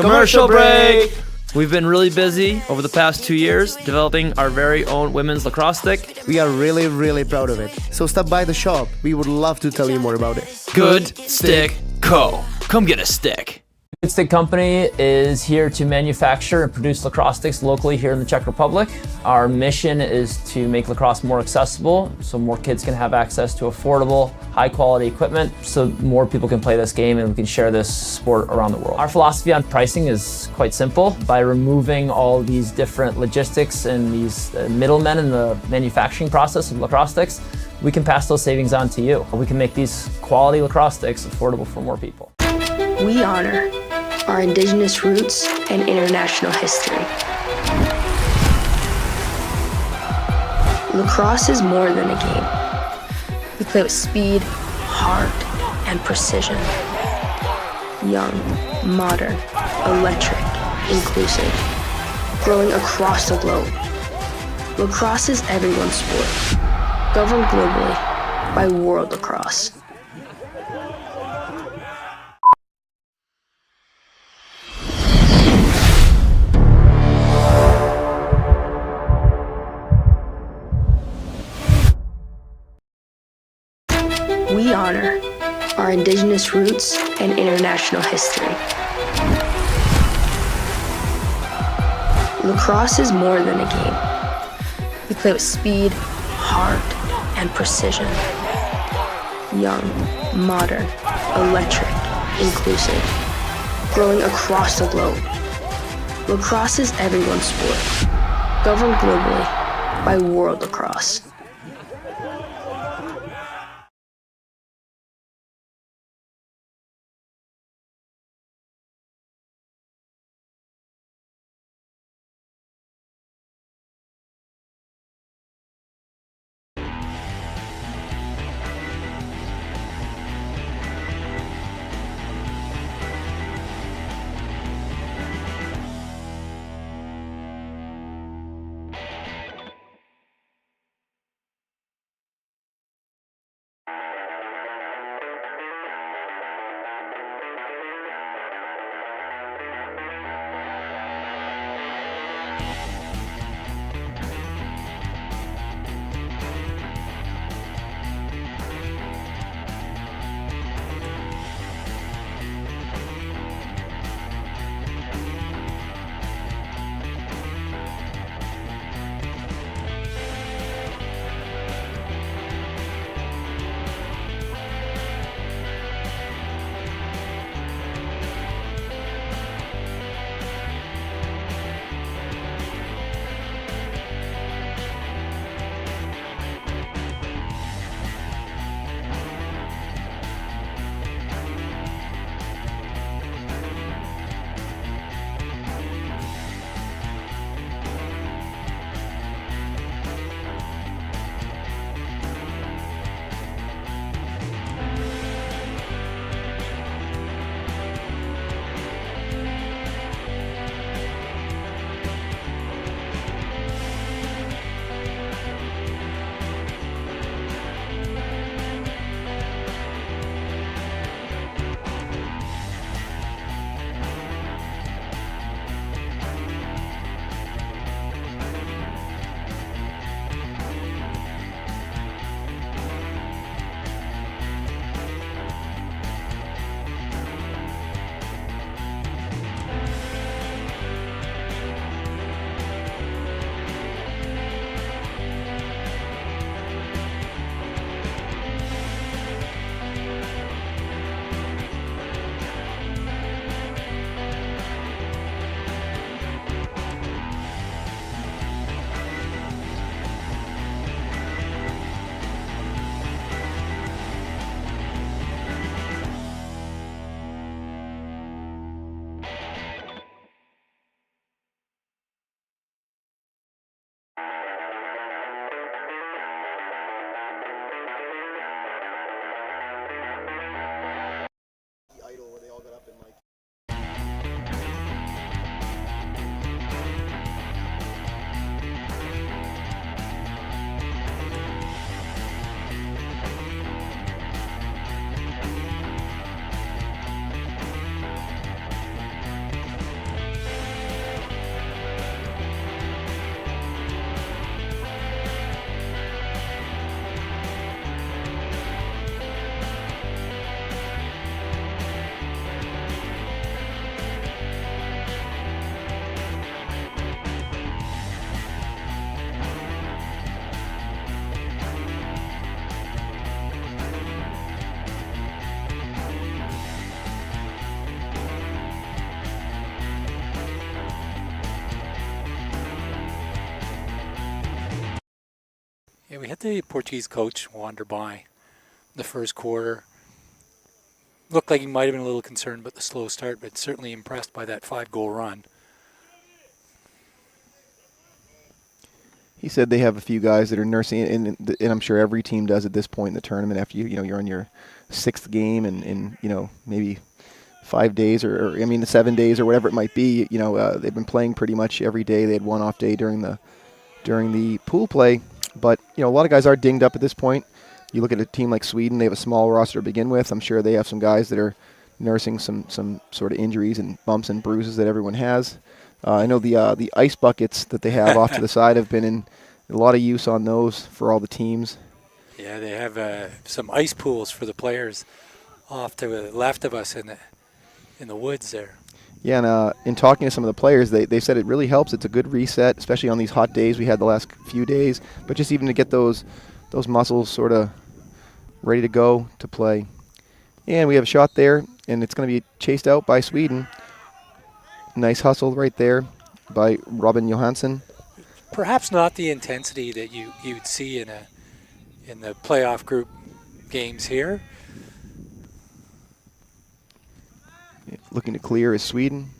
[SPEAKER 3] Commercial break! We've been really busy over the past 2 years developing our very own women's lacrosse stick.
[SPEAKER 4] We are really, really proud of it. So stop by the shop. We would love to tell you more about it.
[SPEAKER 3] Good Stick Co. Come get a stick. Good Stick Company is here to manufacture and produce lacrosse sticks locally here in the Czech Republic. Our mission is to make lacrosse more accessible so more kids can have access to affordable, high-quality equipment so more people can play this game and we can share this sport around the world. Our philosophy on pricing is quite simple. By removing all these different logistics and these middlemen in the manufacturing process of lacrosse sticks, we can pass those savings on to you. We can make these quality lacrosse sticks affordable for more people.
[SPEAKER 5] We honor our indigenous roots and international history. Lacrosse is more than a game. We play with speed, heart, and precision. Young, modern, electric, inclusive, growing across the globe. Lacrosse is everyone's sport, governed globally by World Lacrosse. We honor our indigenous roots and international history. Lacrosse is more than a game. We play with speed, heart, and precision. Young, modern, electric, inclusive, growing across the globe. Lacrosse is everyone's sport, governed globally by World Lacrosse.
[SPEAKER 2] we had the Portuguese coach wander by the first quarter. Looked like he might have been a little concerned about the slow start, but certainly impressed by that 5-goal run.
[SPEAKER 1] He said they have a few guys that are nursing it, and I'm sure every team does at this point in the tournament. After you're on your 6th game, and maybe 5 days or 7 days or whatever it might be. They've been playing pretty much every day. They had one off day during the pool play, but a lot of guys are dinged up at this point. You look at a team like Sweden; they have a small roster to begin with. I'm sure they have some guys that are nursing some sort of injuries and bumps and bruises that everyone has. I know the ice buckets that they have off to the side have been in a lot of use on those for all the teams.
[SPEAKER 2] Yeah, they have some ice pools for the players off to the left of us in the woods there.
[SPEAKER 1] Yeah, and in talking to some of the players, they said it really helps. It's a good reset, especially on these hot days we had the last few days. But just even to get those muscles sort of ready to go to play. And we have a shot there, and it's going to be chased out by Sweden. Nice hustle right there by Robin Johansson.
[SPEAKER 2] Perhaps not the intensity that you'd see in the playoff group games here.
[SPEAKER 1] Looking to clear is Sweden.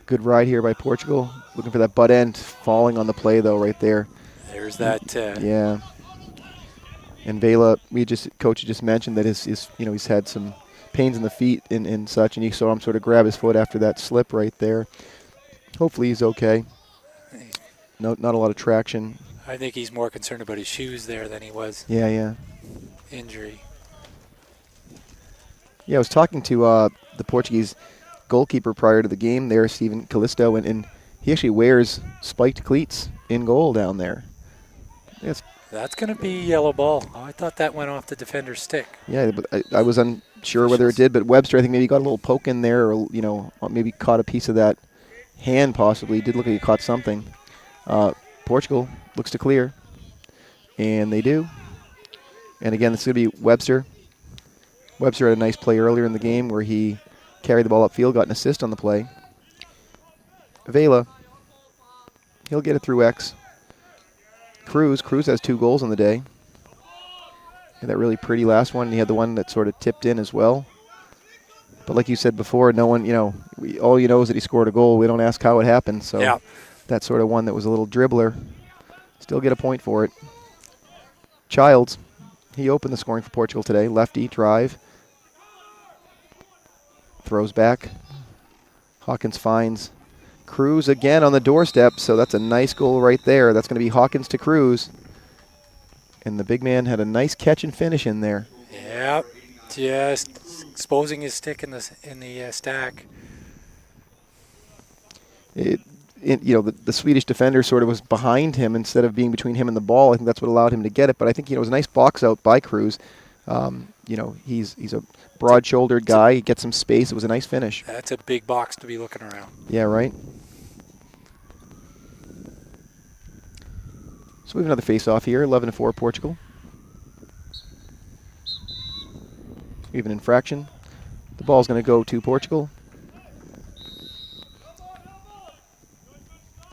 [SPEAKER 1] Good ride here by Portugal. Looking for that butt end, falling on the play though right there.
[SPEAKER 2] There's that.
[SPEAKER 1] Yeah. And Vela, coach just mentioned that he's had some pains in the feet and such, and you saw him sort of grab his foot after that slip right there. Hopefully he's okay. Not a lot of traction.
[SPEAKER 2] I think he's more concerned about his shoes there than he was.
[SPEAKER 1] Yeah.
[SPEAKER 2] Injury.
[SPEAKER 1] Yeah, I was talking to the Portuguese goalkeeper prior to the game there, Steven Callisto, and he actually wears spiked cleats in goal down there. Yes.
[SPEAKER 2] That's going to be yellow ball. Oh, I thought that went off the defender's stick.
[SPEAKER 1] Yeah, but I was unsure whether it did, but Webster, I think maybe got a little poke in there, or maybe caught a piece of that hand possibly. It did look like he caught something. Portugal looks to clear, and they do. And again, this is going to be Webster. Webster had a nice play earlier in the game where he carried the ball upfield, got an assist on the play. Vela, he'll get it through X. Cruz has 2 goals on the day. And that really pretty last one. He had the one that sort of tipped in as well. But like you said before, no one, all you know is that he scored a goal. We don't ask how it happened. So
[SPEAKER 2] yeah.
[SPEAKER 1] That sort of one that was a little dribbler, still get a point for it. Childs, he opened the scoring for Portugal today. Lefty, drive. Throws back. Hawkins finds Cruz again on the doorstep, so that's a nice goal right there. That's going to be Hawkins to Cruz. And the big man had a nice catch and finish in there.
[SPEAKER 2] Yeah, just exposing his stick in the stack.
[SPEAKER 1] The Swedish defender sort of was behind him instead of being between him and the ball. I think that's what allowed him to get it. But I think it was a nice box out by Cruz. He's a broad-shouldered guy. He gets some space. It was a nice finish.
[SPEAKER 2] That's a big box to be looking around.
[SPEAKER 1] Yeah, right. So we have another face-off here. 11-4 Portugal. We have an infraction. The ball's going to go to Portugal.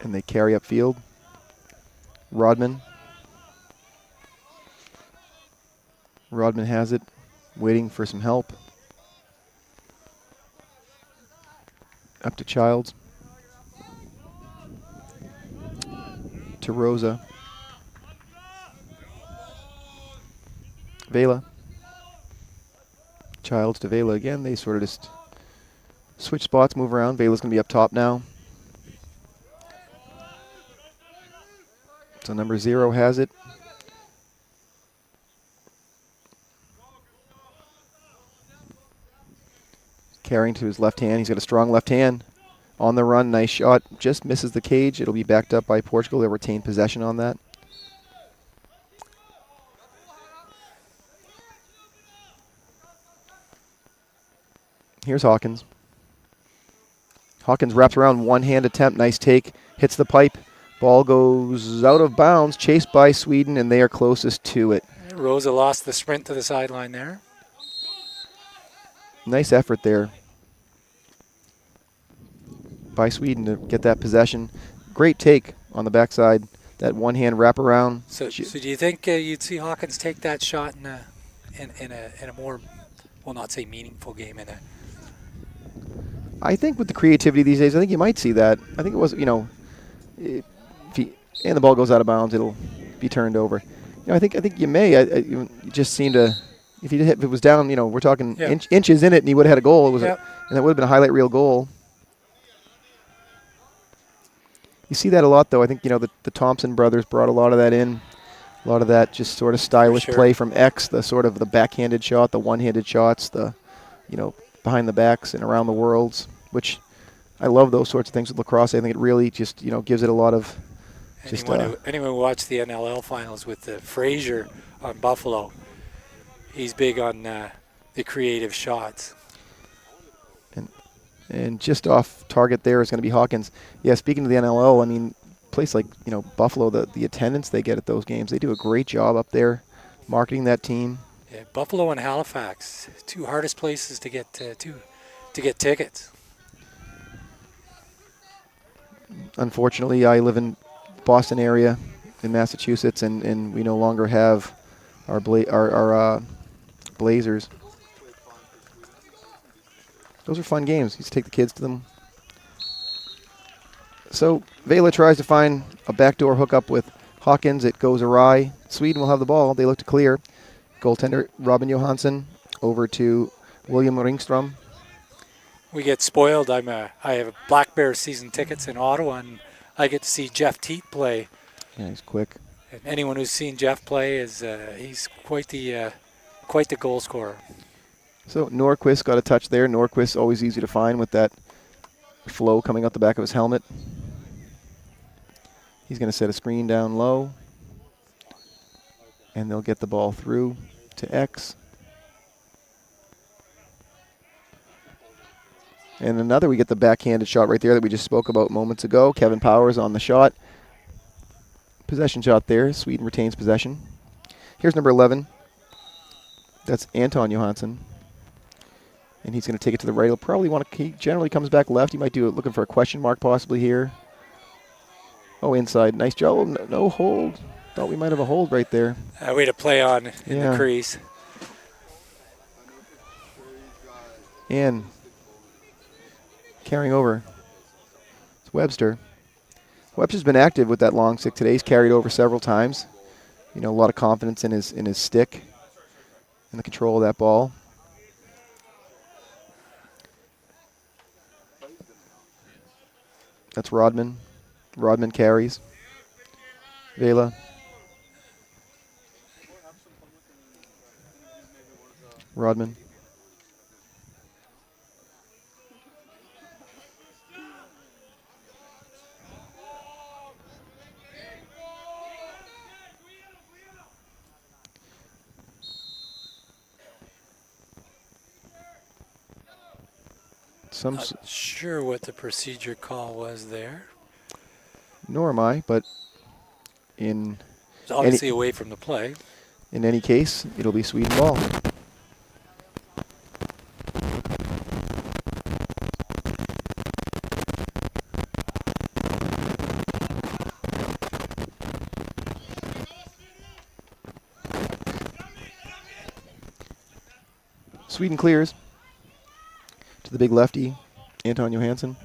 [SPEAKER 1] And they carry upfield. Rodman has it, waiting for some help. Up to Childs. To Rosa. Vela. Childs to Vela again. They sort of just switch spots, move around. Vela's going to be up top now. So number 0 has it. Carrying to his left hand. He's got a strong left hand. On the run, nice shot. Just misses the cage. It'll be backed up by Portugal. They'll retain possession on that. Here's Hawkins. Hawkins wraps around, one-hand attempt. Nice take. Hits the pipe. Ball goes out of bounds. Chased by Sweden, and they are closest to it.
[SPEAKER 2] Rosa lost the sprint to the sideline there.
[SPEAKER 1] Nice effort there by Sweden to get that possession. Great take on the backside. That one-hand wraparound.
[SPEAKER 2] So do you think you'd see Hawkins take that shot in a more, well, not say meaningful game,
[SPEAKER 1] I think with the creativity these days, I think you might see that. I think it was, if and the ball goes out of bounds, it'll be turned over. I think you may. You just seem to, if it was down, we're talking inches in it, and he would have had a goal. It was, and that would have been a highlight reel goal. You see that a lot, though. I think the Thompson brothers brought a lot of that in. A lot of that just sort of stylish play from X, the sort of the backhanded shot, the one-handed shots, the behind the backs and around the worlds, which I love those sorts of things with lacrosse. I think it really just gives it a lot of.
[SPEAKER 2] Anyone who watched the NLL finals with Frazier on Buffalo, he's big on the creative shots.
[SPEAKER 1] And just off target there is going to be Hawkins. Yeah, speaking of the NLL, I mean, place like Buffalo, the attendance they get at those games, they do a great job up there marketing that team.
[SPEAKER 2] Yeah, Buffalo and Halifax, two hardest places to get tickets.
[SPEAKER 1] Unfortunately, I live in Boston area in Massachusetts, and we no longer have our Blazers. Those are fun games. Used to take the kids to them. So Vela tries to find a backdoor hookup with Hawkins. It goes awry. Sweden will have the ball. They look to clear. Goaltender Robin Johansson over to William Ringstrom.
[SPEAKER 2] We get spoiled. I have Black Bears season tickets in Ottawa, and I get to see Jeff Teat play.
[SPEAKER 1] Yeah, he's quick.
[SPEAKER 2] And anyone who's seen Jeff play he's quite the goal scorer.
[SPEAKER 1] So Norquist got a touch there. Norquist always easy to find with that flow coming out the back of his helmet. He's going to set a screen down low, and they'll get the ball through to X. And we get the backhanded shot right there that we just spoke about moments ago. Kevin Powers on the shot. Possession shot there. Sweden retains possession. Here's number 11. That's Anton Johansson. And he's going to take it to the right. He'll probably he generally comes back left. He might do it looking for a question mark possibly here. Oh, inside. Nice job. Oh, no hold. Thought we might have a hold right there.
[SPEAKER 2] Way to play on in the crease.
[SPEAKER 1] And carrying over. It's Webster. Webster's been active with that long stick today. He's carried over several times. A lot of confidence in his stick and the control of that ball. That's Rodman. Rodman carries. Vela. Rodman.
[SPEAKER 2] Not sure what the procedure call was there.
[SPEAKER 1] Nor am I, but in
[SPEAKER 2] it's obviously away from the play.
[SPEAKER 1] In any case, it'll be Sweden ball. Sweden clears to the big lefty, Anton Johansson.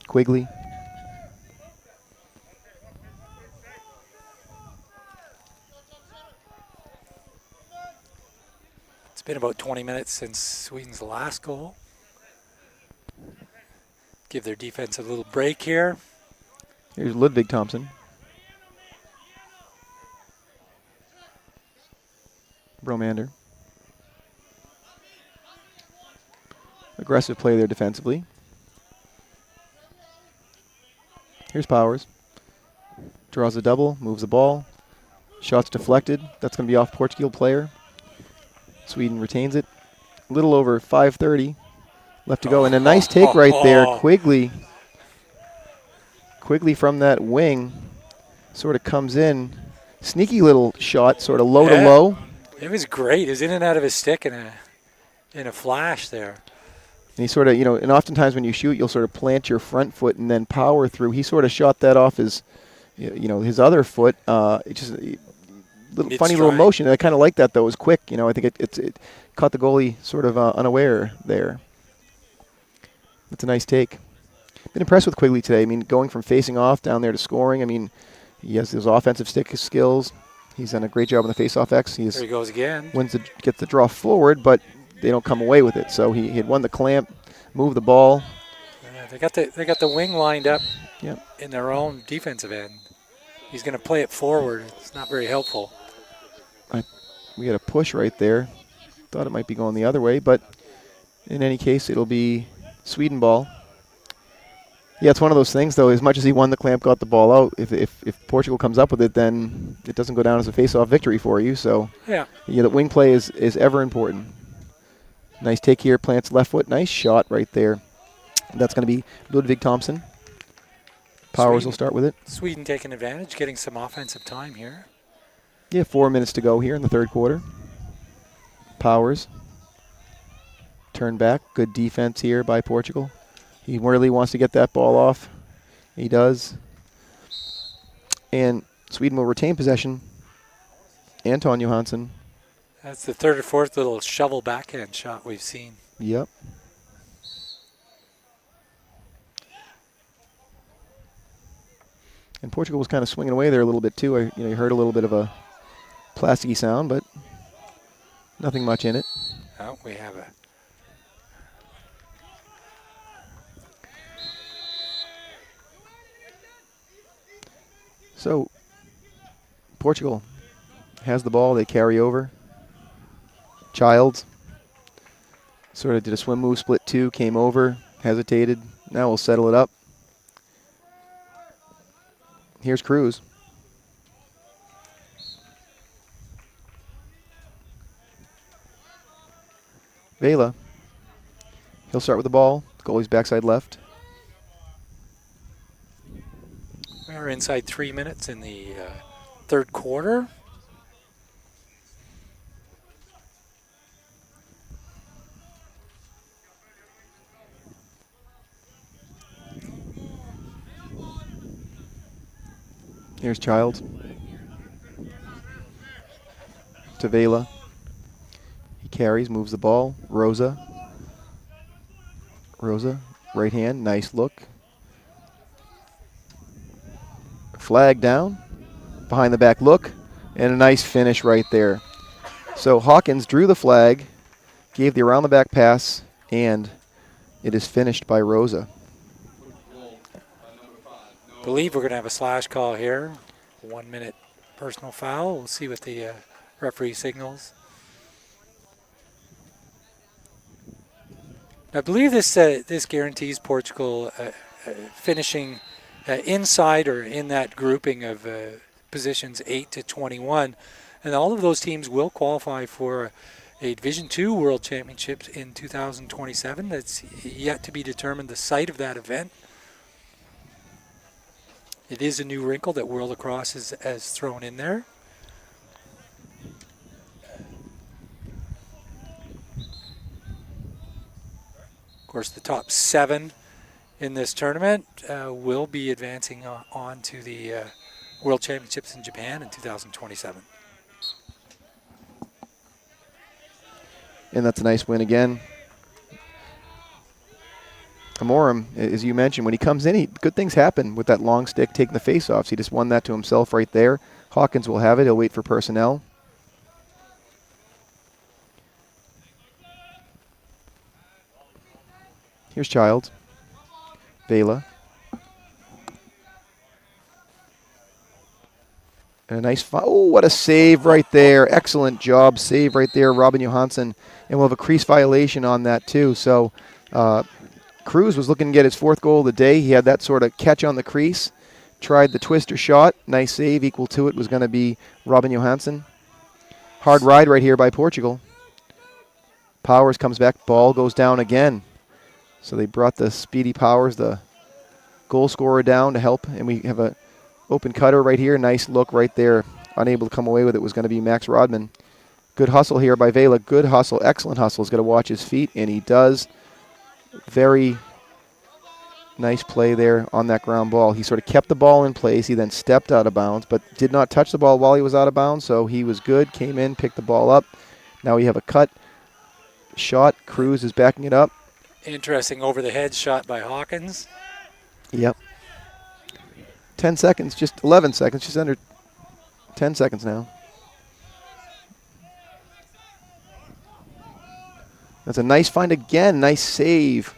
[SPEAKER 1] Quigley.
[SPEAKER 2] It's been about 20 minutes since Sweden's last goal. Give their defense a little break here.
[SPEAKER 1] Here's Ludvig Thompson. Bromander. Aggressive play there defensively. Here's Powers. Draws a double, moves the ball. Shot's deflected. That's going to be off Portugal player. Sweden retains it. A little over 5:30 left to go. And a nice take right there. Quigley. Quigley from that wing sort of comes in. Sneaky little shot, sort of low to low.
[SPEAKER 2] It was great. It was in and out of his stick and in a flash there.
[SPEAKER 1] And he sort of, and oftentimes when you shoot, you'll sort of plant your front foot and then power through. He sort of shot that off his, his other foot. It just little funny little
[SPEAKER 2] Mid-stride.
[SPEAKER 1] motion. And I kind of like that though. It was quick. I think it caught the goalie sort of unaware there. That's a nice take. Been impressed with Quigley today. I mean, going from facing off down there to scoring. I mean, he has those offensive stick skills. He's done a great job on the face-off X.
[SPEAKER 2] There he goes again.
[SPEAKER 1] Gets the draw forward, but they don't come away with it. So he had won the clamp, moved the ball.
[SPEAKER 2] Yeah, they got the wing lined up
[SPEAKER 1] Yep.
[SPEAKER 2] in their own defensive end. He's going to play it forward. It's not very helpful.
[SPEAKER 1] We got a push right there. Thought it might be going the other way, but in any case, it'll be Sweden ball. Yeah, it's one of those things, though. As much as he won the clamp, got the ball out, if Portugal comes up with it, then it doesn't go down as a face-off victory for you. So,
[SPEAKER 2] Yeah.
[SPEAKER 1] the wing play is ever important. Nice take here, plants left foot. Nice shot right there. That's going to be Ludwig Thompson. Powers will start with it.
[SPEAKER 2] Sweden taking advantage, getting some offensive time here.
[SPEAKER 1] Yeah, 4 minutes to go here in the third quarter. Powers. Turn back. Good defense here by Portugal. He really wants to get that ball off. He does. And Sweden will retain possession. Anton Johansson.
[SPEAKER 2] That's the third or fourth little shovel backhand shot we've seen.
[SPEAKER 1] Yep. And Portugal was kind of swinging away there a little bit too. You heard a little bit of a plasticky sound, but nothing much in it.
[SPEAKER 2] Oh, we have a
[SPEAKER 1] So Portugal has the ball. They carry over. Childs sort of did a swim move, split two, came over, hesitated. Now we'll settle it up. Here's Cruz. Vela. He'll start with the ball. Goalie's backside left.
[SPEAKER 2] We're inside 3 minutes in the third quarter.
[SPEAKER 1] Here's Childs. To Vela. He carries, moves the ball. Rosa, right hand, nice look. Flag down, behind the back look, and a nice finish right there. So Hawkins drew the flag, gave the around the back pass, and it is finished by Rosa.
[SPEAKER 2] Believe we're going to have a slash call here. 1 minute personal foul. We'll see what the referee signals. I believe this guarantees Portugal finishing inside or in that grouping of positions 8 to 21, and all of those teams will qualify for a Division II World Championships in 2027. That's yet to be determined the site of that event. It is a new wrinkle that World Lacrosse has thrown in there. Of course, the top 7 in this tournament will be advancing on to the World Championships in Japan in 2027.
[SPEAKER 1] And that's a nice win again. Amorim, as you mentioned, when he comes in, good things happen with that long stick taking the face-offs. He just won that to himself right there. Hawkins will have it. He'll wait for personnel. Here's Childs. Vela. And a nice, oh, what a save right there. Excellent job, save right there, Robin Johansson. And we'll have a crease violation on that too. So Cruz was looking to get his 4th goal of the day. He had that sort of catch on the crease. Tried the twister shot. Nice save. Equal to it was going to be Robin Johansson. Hard ride right here by Portugal. Powers comes back. Ball goes down again. So they brought the speedy Powers, the goal scorer, down to help. And we have a open cutter right here. Nice look right there. Unable to come away with it was going to be Max Rodman. Good hustle here by Vela. Good hustle. Excellent hustle. He's got to watch his feet, and he does. Very nice play there on that ground ball. He sort of kept the ball in place. He then stepped out of bounds, but did not touch the ball while he was out of bounds, so he was good. Came in, picked the ball up. Now we have a cut shot. Cruz is backing it up.
[SPEAKER 2] Interesting over-the-head shot by Hawkins.
[SPEAKER 1] Yep. 10 seconds, just 11 seconds, just under 10 seconds now. That's a nice find again, nice save.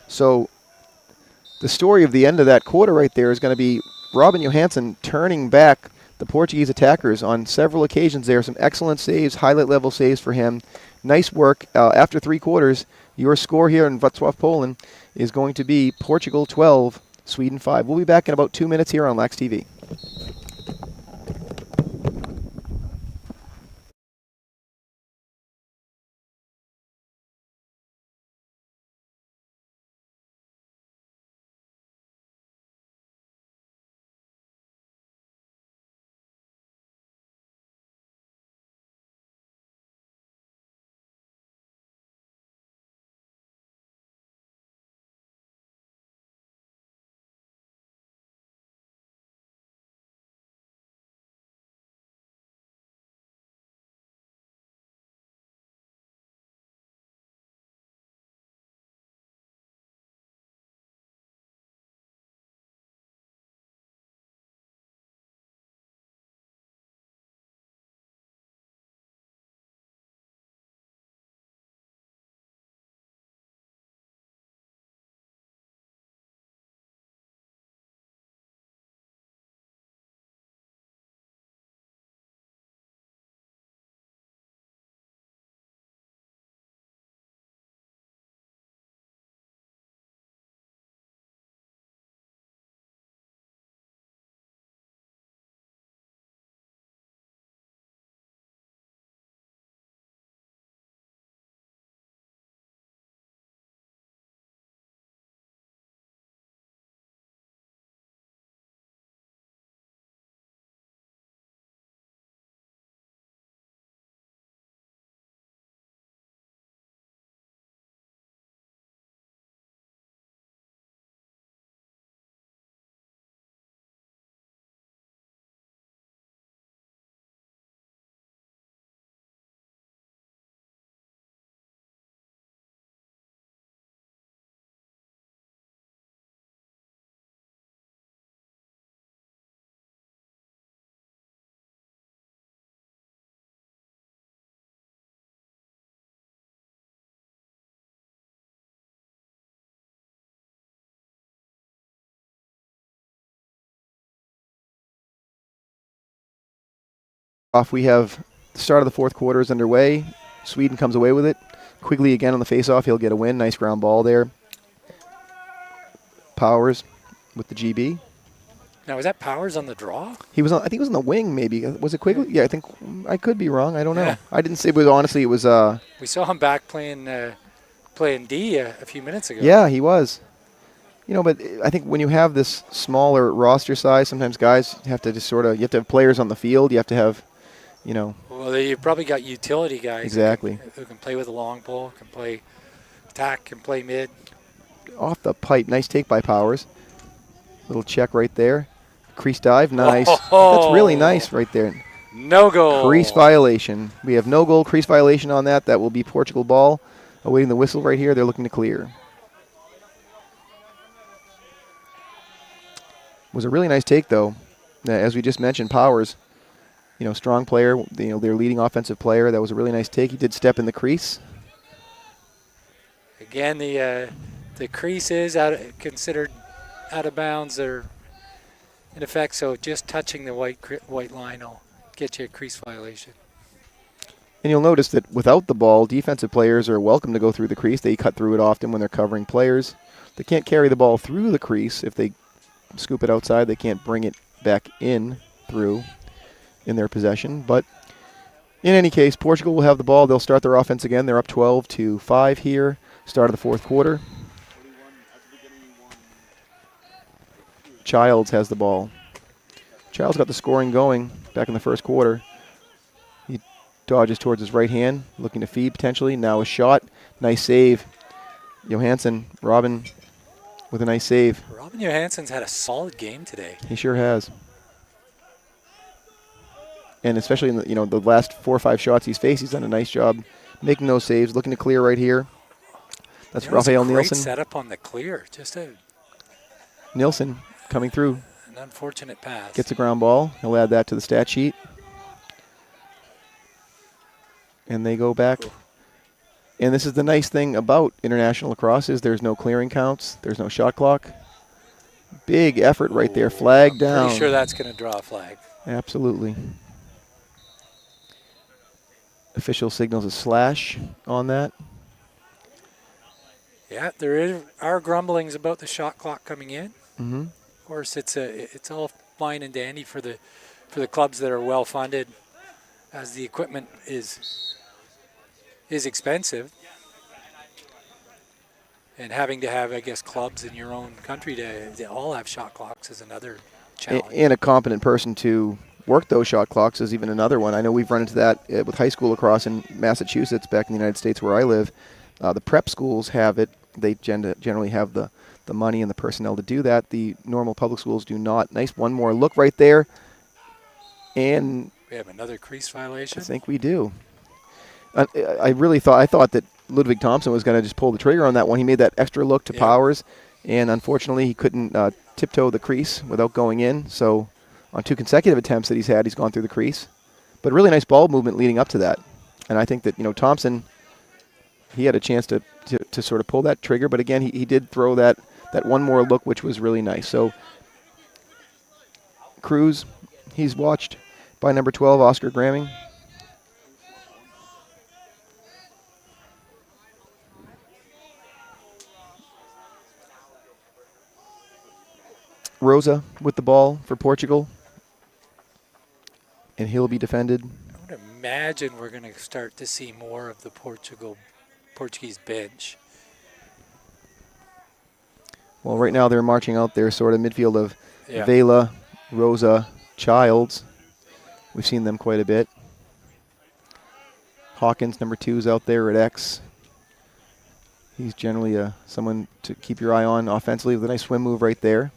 [SPEAKER 1] So the story of the end of that quarter right there is going to be Robin Johansson turning back the Portuguese attackers on several occasions there. Some excellent saves, highlight level saves for him. Nice work. After 3 quarters, your score here in Wrocław, Poland is going to be Portugal 12, Sweden 5. We'll be back in about 2 minutes here on Lax TV. We have the start of the 4th quarter is underway. Sweden comes away with it. Quigley again on the face-off. He'll get a win. Nice ground ball there. Powers with the GB.
[SPEAKER 2] Now, was that Powers on the draw?
[SPEAKER 1] He was on, I think he was on the wing maybe. Was it Quigley? Yeah, I think I could be wrong. I don't know. I didn't say, but honestly it was
[SPEAKER 2] We saw him back playing D a few minutes ago.
[SPEAKER 1] Yeah, he was. You know, but I think when you have this smaller roster size, sometimes guys have to just sort of, you have to have players on the field. You have to have, you know.
[SPEAKER 2] Well, you've probably got utility guys.
[SPEAKER 1] Exactly.
[SPEAKER 2] Who can play with a long pole, can play attack, can play mid.
[SPEAKER 1] Off the pipe. Nice take by Powers. Little check right there. Crease dive. Nice.
[SPEAKER 2] Oh.
[SPEAKER 1] That's really nice right there.
[SPEAKER 2] No goal.
[SPEAKER 1] Crease violation. We have no goal, crease violation on that. That will be Portugal ball. Awaiting the whistle right here. They're looking to clear. Was a really nice take, though. As we just mentioned, Powers, you know, strong player, you know, their leading offensive player. That was a really nice take. He did step in the crease.
[SPEAKER 2] Again, the crease is considered out of bounds or in effect, so just touching the white line will get you a crease violation.
[SPEAKER 1] And you'll notice that without the ball, defensive players are welcome to go through the crease. They cut through it often when they're covering players. They can't carry the ball through the crease. If they scoop it outside, they can't bring it back in through in their possession. But in any case, Portugal will have the ball. They'll start their offense again. They're up 12-5 here. Start of the 4th quarter. Childs has the ball. Childs got the scoring going back in the 1st quarter. He Dodges towards his right hand, looking to feed potentially. Now a shot. Nice save. Johansson, Robin with a nice save.
[SPEAKER 2] Robin Johansson's had a solid game today.
[SPEAKER 1] He sure has. And especially in the last 4 or 5 shots he's faced, he's done a nice job making those saves. Looking to clear right here. That's Rafael
[SPEAKER 2] Great
[SPEAKER 1] Nielsen.
[SPEAKER 2] setup on the clear. Just
[SPEAKER 1] Nielsen coming through.
[SPEAKER 2] an unfortunate pass.
[SPEAKER 1] Gets a ground ball. He'll add that to the stat sheet. And they go back. And this is the nice thing about international lacrosse is there's no clearing counts. There's no shot clock. Big effort right there. Flag down.
[SPEAKER 2] Pretty sure that's going to draw a flag.
[SPEAKER 1] Absolutely. Official signals a slash on that.
[SPEAKER 2] Yeah, are grumblings about the shot clock coming in.
[SPEAKER 1] Mm-hmm.
[SPEAKER 2] Of course, it's all fine and dandy for the clubs that are well funded, as the equipment is expensive, and having to have, I guess, clubs in your own country they all have shot clocks is another challenge.
[SPEAKER 1] And a competent person to work those shot clocks is even another one. I know we've run into that with high school lacrosse in Massachusetts, back in the United States where I live. The prep schools have it. They generally have the money and the personnel to do that. The normal public schools do not. Nice one more look right there. And
[SPEAKER 2] We have another crease violation.
[SPEAKER 1] I think we do. I thought that Ludwig Thompson was going to just pull the trigger on that one. He made that extra look to Powers, and unfortunately he couldn't tiptoe the crease without going in. So on 2 consecutive attempts that he's had, he's gone through the crease. But really nice ball movement leading up to that. And I think that, Thompson, he had a chance to sort of pull that trigger, but again, he did throw that one more look, which was really nice. So Cruz, he's watched by number 12, Oscar Gramming. Rosa with the ball for Portugal, and he'll be defended.
[SPEAKER 2] I would imagine we're going to start to see more of the Portuguese bench.
[SPEAKER 1] Well, right now they're marching out there sort of midfield of Vela, Rosa, Childs. We've seen them quite a bit. Hawkins, number 2, is out there at X. He's generally someone to keep your eye on offensively with a nice swim move right there.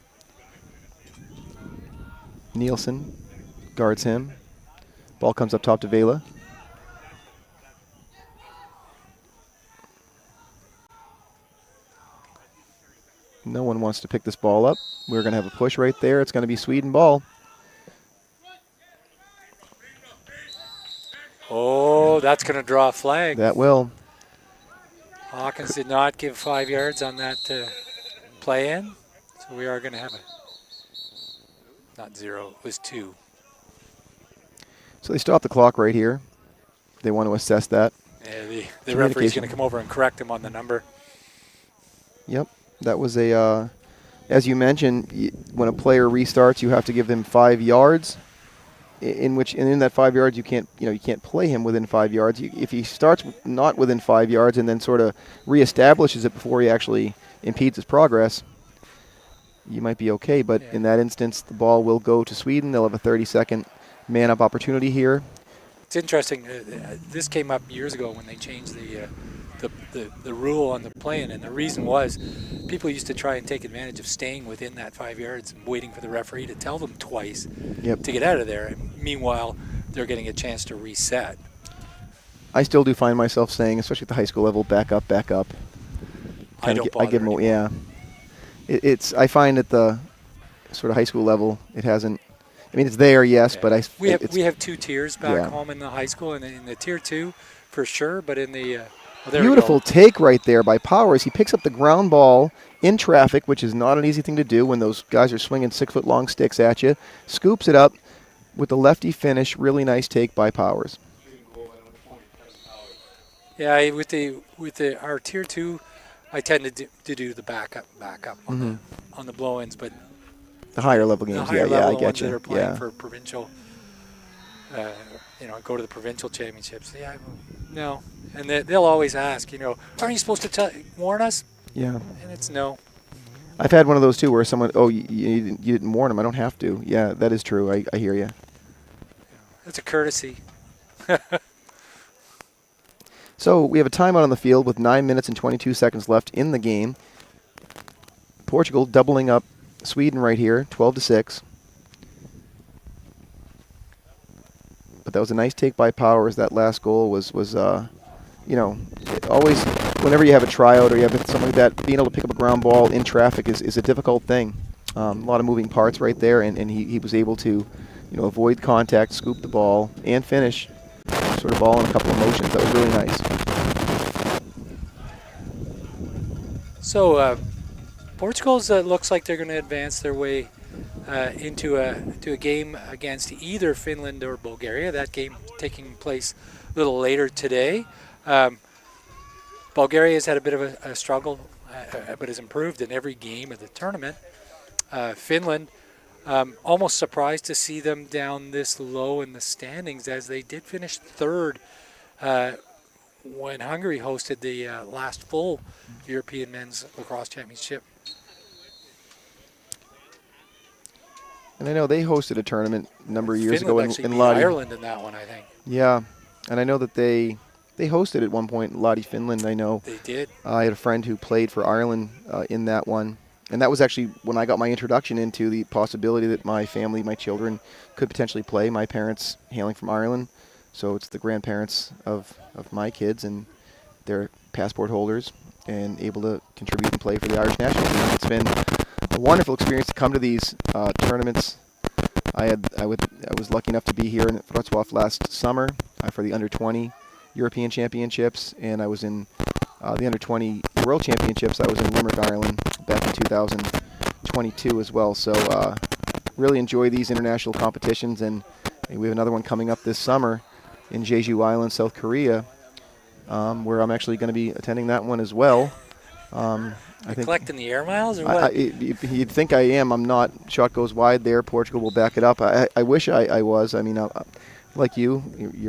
[SPEAKER 1] Nielsen guards him. Ball comes up top to Vela. No one wants to pick this ball up. We're going to have a push right there. It's going to be Sweden ball.
[SPEAKER 2] Oh, that's going to draw a flag.
[SPEAKER 1] That will.
[SPEAKER 2] Hawkins did not give 5 yards on that play in, so we are going to have not 0, it was 2.
[SPEAKER 1] So they stop the clock right here. They want to assess that.
[SPEAKER 2] Yeah, the referee's going to come over and correct him on the number.
[SPEAKER 1] Yep, that was as you mentioned, when a player restarts, you have to give them 5 yards. In that 5 yards, you can't play him within 5 yards. If he starts not within 5 yards and then sort of reestablishes it before he actually impedes his progress, you might be okay. But in that instance, the ball will go to Sweden. They'll have a 30-second man-up opportunity here.
[SPEAKER 2] It's interesting. This came up years ago when they changed the rule on the play-in, and the reason was people used to try and take advantage of staying within that 5 yards and waiting for the referee to tell them twice to get out of there. And meanwhile, they're getting a chance to reset.
[SPEAKER 1] I still do find myself saying, especially at the high school level, back up, back up.
[SPEAKER 2] I don't bother
[SPEAKER 1] I give them,
[SPEAKER 2] anymore.
[SPEAKER 1] yeah. I find at the sort of high school level, it hasn't. I mean, it's there, yes, but
[SPEAKER 2] we have 2 tiers back home in the high school, and in the tier 2 for sure. But in the
[SPEAKER 1] beautiful take right there by Powers. He picks up the ground ball in traffic, which is not an easy thing to do when those guys are swinging 6-foot-long sticks at you. Scoops it up with the lefty finish. Really nice take by Powers.
[SPEAKER 2] Yeah, with our tier 2, I tend to do the backup on the blow-ins, but
[SPEAKER 1] the higher level games,
[SPEAKER 2] I
[SPEAKER 1] get
[SPEAKER 2] ones
[SPEAKER 1] you.
[SPEAKER 2] that are playing for provincial, go to the provincial championships. Yeah, no, and they'll always ask, aren't you supposed to warn us?
[SPEAKER 1] Yeah,
[SPEAKER 2] and it's no.
[SPEAKER 1] I've had one of those too, where someone, you didn't warn them. I don't have to. Yeah, that is true. I hear you.
[SPEAKER 2] It's a courtesy.
[SPEAKER 1] So we have a timeout on the field with 9 minutes and 22 seconds left in the game. Portugal doubling up Sweden right here, 12-6. But that was a nice take by Powers. That last goal was you know, always whenever you have a tryout or you have something like that, being able to pick up a ground ball in traffic is a difficult thing. A lot of moving parts right there, and he was able to, you know, avoid contact, scoop the ball, and finish sort of ball in a couple of motions. That was really nice.
[SPEAKER 2] So Portugal's looks like they're going to advance their way into a game against either Finland or Bulgaria. That game taking place a little later today. Bulgaria has had a bit of a struggle, but has improved in every game of the tournament. Finland, almost surprised to see them down this low in the standings, as they did finish third when Hungary hosted the last full European Men's Lacrosse Championship.
[SPEAKER 1] And I know they hosted a tournament a number of years
[SPEAKER 2] Finland
[SPEAKER 1] ago in
[SPEAKER 2] beat
[SPEAKER 1] Lahti.
[SPEAKER 2] Ireland in that one, I think.
[SPEAKER 1] Yeah, and I know that they hosted at one point in Lahti, Finland. I know
[SPEAKER 2] They did.
[SPEAKER 1] I had a friend who played for Ireland in that one. And that was actually when I got my introduction into the possibility that my family, my children, could potentially play. My parents hailing from Ireland, so it's the grandparents of my kids, and they're passport holders and able to contribute and play for the Irish national team. It's been a wonderful experience to come to these tournaments. I was lucky enough to be here in Wrocław last summer for the under-20 European Championships, and I was in the under-20 World Championships. I was in Limerick, Ireland, back in 2022 as well. So really enjoy these international competitions, and we have another one coming up this summer in Jeju Island, South Korea, where I'm actually going to be attending that one as well. I think
[SPEAKER 2] Collecting the air miles or what?
[SPEAKER 1] you'd think I am. I'm not. Shot goes wide there. Portugal will back it up. I wish I was. I mean, like you're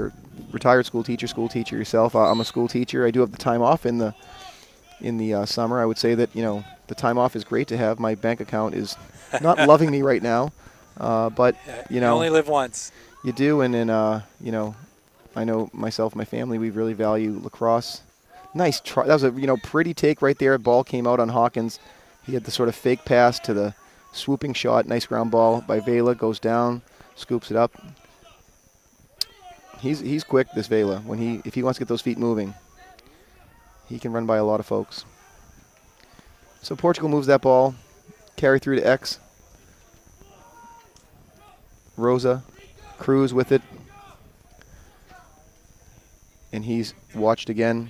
[SPEAKER 1] a retired school teacher yourself. I'm a school teacher. I do have the time off in the summer. I would say that, you know, the time off is great to have. My bank account is not loving me right now, but you know,
[SPEAKER 2] only live once.
[SPEAKER 1] You do, and then you know, I know myself and my family, we really value lacrosse. Nice try. That was a pretty take right there. Ball came out on Hawkins. He had the sort of fake pass to the swooping shot. Nice ground ball by Vela. Goes down, scoops it up. He's quick, this Vela. If he wants to get those feet moving, he can run by a lot of folks. So Portugal moves that ball, carry through to X. Rosa, Cruz with it, and he's watched again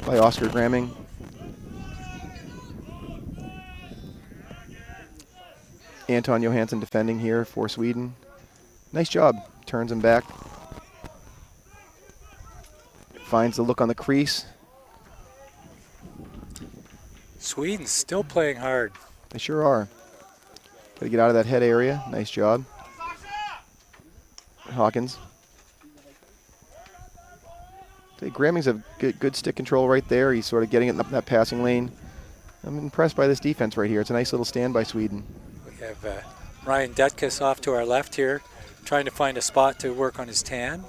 [SPEAKER 1] by Oscar Gramming. Anton Johansson defending here for Sweden. Nice job. Turns him back. Finds the look on the crease.
[SPEAKER 2] Sweden's still playing hard.
[SPEAKER 1] They sure are. Got to get out of that head area. Nice job. Hawkins. Gramming's a good stick control right there. He's sort of getting it in that passing lane. I'm impressed by this defense right here. It's a nice little stand by Sweden.
[SPEAKER 2] We have Ryan Dutkus off to our left here, trying to find a spot to work on his tan.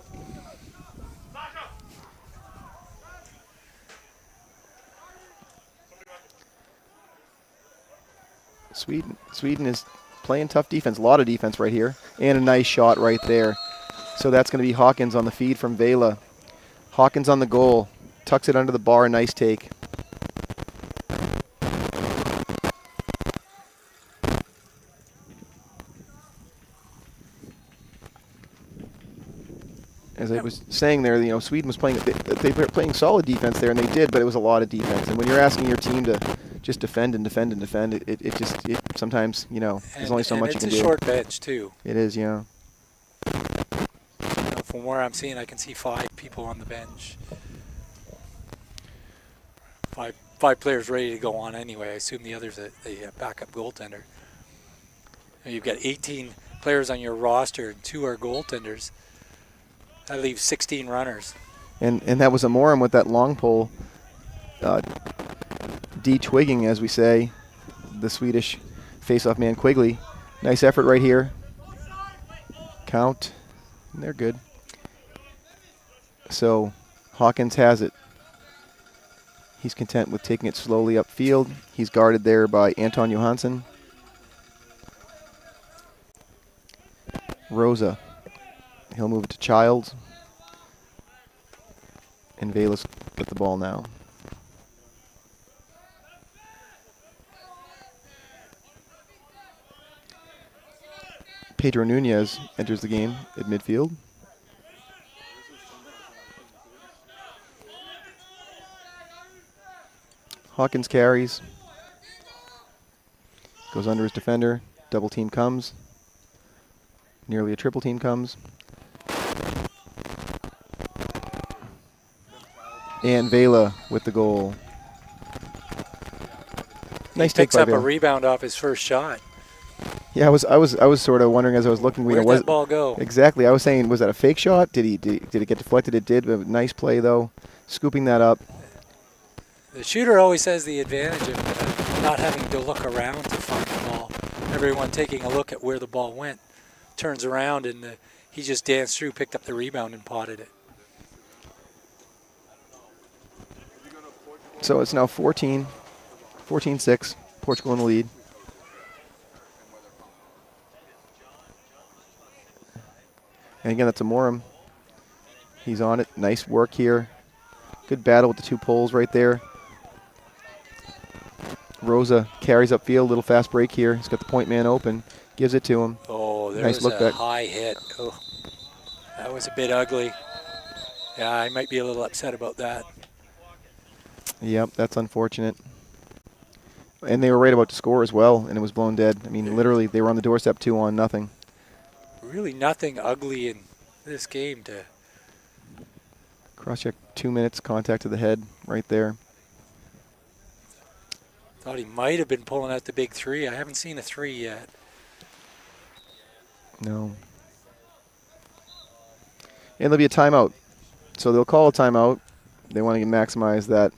[SPEAKER 1] Sweden is playing tough defense, a lot of defense right here, and a nice shot right there. So that's going to be Hawkins on the feed from Vela. Hawkins on the goal, tucks it under the bar, nice take. As I was saying there, Sweden was playing, they were playing solid defense there, and they did, but it was a lot of defense. And when you're asking your team to just defend and defend and defend, it sometimes, there's only so much you can do.
[SPEAKER 2] It's a short bench, too.
[SPEAKER 1] It is, yeah.
[SPEAKER 2] From where I'm seeing, I can see 5 people on the bench. Five players ready to go on anyway. I assume the other's the backup goaltender. You've got 18 players on your roster, and 2 are goaltenders. That leaves 16 runners.
[SPEAKER 1] And that was Amorim with that long pole, de-twigging, as we say, the Swedish face-off man Quigley. Nice effort right here. Count. And they're good. So Hawkins has it. He's content with taking it slowly upfield. He's guarded there by Anton Johansson. Rosa. He'll move it to Childs. And Velas get the ball now. Pedro Nunez enters the game at midfield. Hawkins carries. Goes under his defender. Double team comes. Nearly a triple team comes. And Vela with the goal. Nice
[SPEAKER 2] He
[SPEAKER 1] take
[SPEAKER 2] picks
[SPEAKER 1] by
[SPEAKER 2] up a
[SPEAKER 1] Vela.
[SPEAKER 2] rebound off his first shot.
[SPEAKER 1] Yeah, I was sort of wondering as I was looking.
[SPEAKER 2] Where'd that ball go?
[SPEAKER 1] Exactly. I was saying, was that a fake shot? Did it get deflected? It did. But nice play though, scooping that up.
[SPEAKER 2] The shooter always has the advantage of not having to look around to find the ball. Everyone taking a look at where the ball went, turns around, and he just danced through, picked up the rebound, and potted it.
[SPEAKER 1] So it's now 14-6, Portugal in the lead. And again, that's Amorim. He's on it. Nice work here. Good battle with the two poles right there. Rosa carries upfield, little fast break here. He's got the point man open, gives it to him.
[SPEAKER 2] Oh, there
[SPEAKER 1] Nice
[SPEAKER 2] was
[SPEAKER 1] look
[SPEAKER 2] a
[SPEAKER 1] back.
[SPEAKER 2] high hit. Oh, that was a bit ugly. Yeah, I might be a little upset about that.
[SPEAKER 1] Yep, that's unfortunate. And they were right about to score as well, and it was blown dead. I mean, literally, they were on the doorstep 2-0.
[SPEAKER 2] Really nothing ugly in this game to...
[SPEAKER 1] Cross check, 2 minutes, contact to the head right there.
[SPEAKER 2] Thought he might have been pulling out the big three. I haven't seen a three yet.
[SPEAKER 1] No. And there'll be a timeout. So they'll call a timeout. They want to maximize that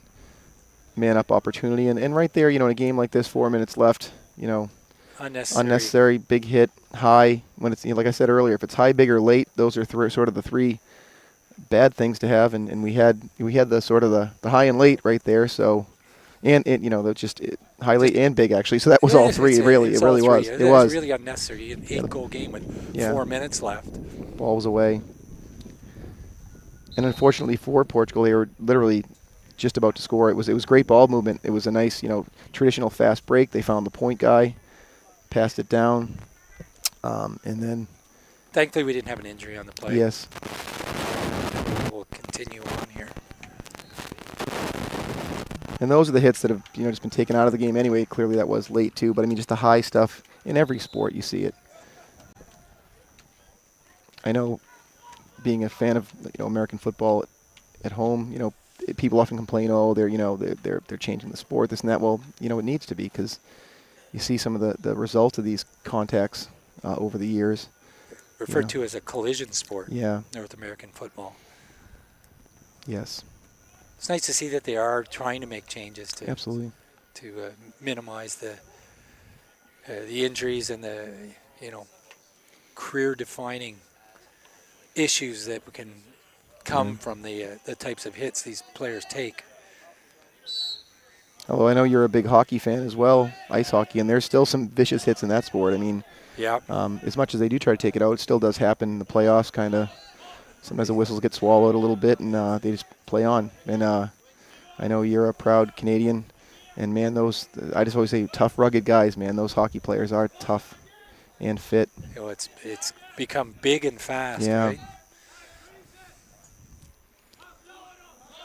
[SPEAKER 1] man-up opportunity. And right there, in a game like this, 4 minutes left, unnecessary, big hit, high. When it's, like I said earlier, if it's high, big, or late, those are sort of the three bad things to have. And we had the sort of the high and late right there. So, and high, late, and big actually. So that was all three. It really was. It was
[SPEAKER 2] really unnecessary. An 8-goal game with 4 minutes left.
[SPEAKER 1] Ball was away. And unfortunately for Portugal, they were literally just about to score. It was great ball movement. It was a nice, traditional fast break. They found the point guy, passed it down, and then.
[SPEAKER 2] Thankfully, we didn't have an injury on the play.
[SPEAKER 1] Yes.
[SPEAKER 2] We'll continue on here.
[SPEAKER 1] And those are the hits that have, just been taken out of the game anyway. Clearly, that was late too. But I mean, just the high stuff in every sport, you see it. I know, being a fan of American football at home, people often complain, they're changing the sport, this and that. Well, it needs to be, because you see some of the results of these contacts over the years.
[SPEAKER 2] Referred to as a collision sport.
[SPEAKER 1] Yeah.
[SPEAKER 2] North American football.
[SPEAKER 1] Yes.
[SPEAKER 2] It's nice to see that they are trying to make changes to
[SPEAKER 1] absolutely
[SPEAKER 2] to minimize the injuries and the career-defining issues that can come from the types of hits these players take.
[SPEAKER 1] Although I know you're a big hockey fan as well, ice hockey, and there's still some vicious hits in that sport. I mean,
[SPEAKER 2] yeah.
[SPEAKER 1] As much as they do try to take it out, it still does happen in the playoffs, kind of. Sometimes the whistles get swallowed a little bit, and they just play on. And I know you're a proud Canadian, and man, I just always say tough, rugged guys, man. Those hockey players are tough and fit.
[SPEAKER 2] It's become big and fast,
[SPEAKER 1] yeah.
[SPEAKER 2] right?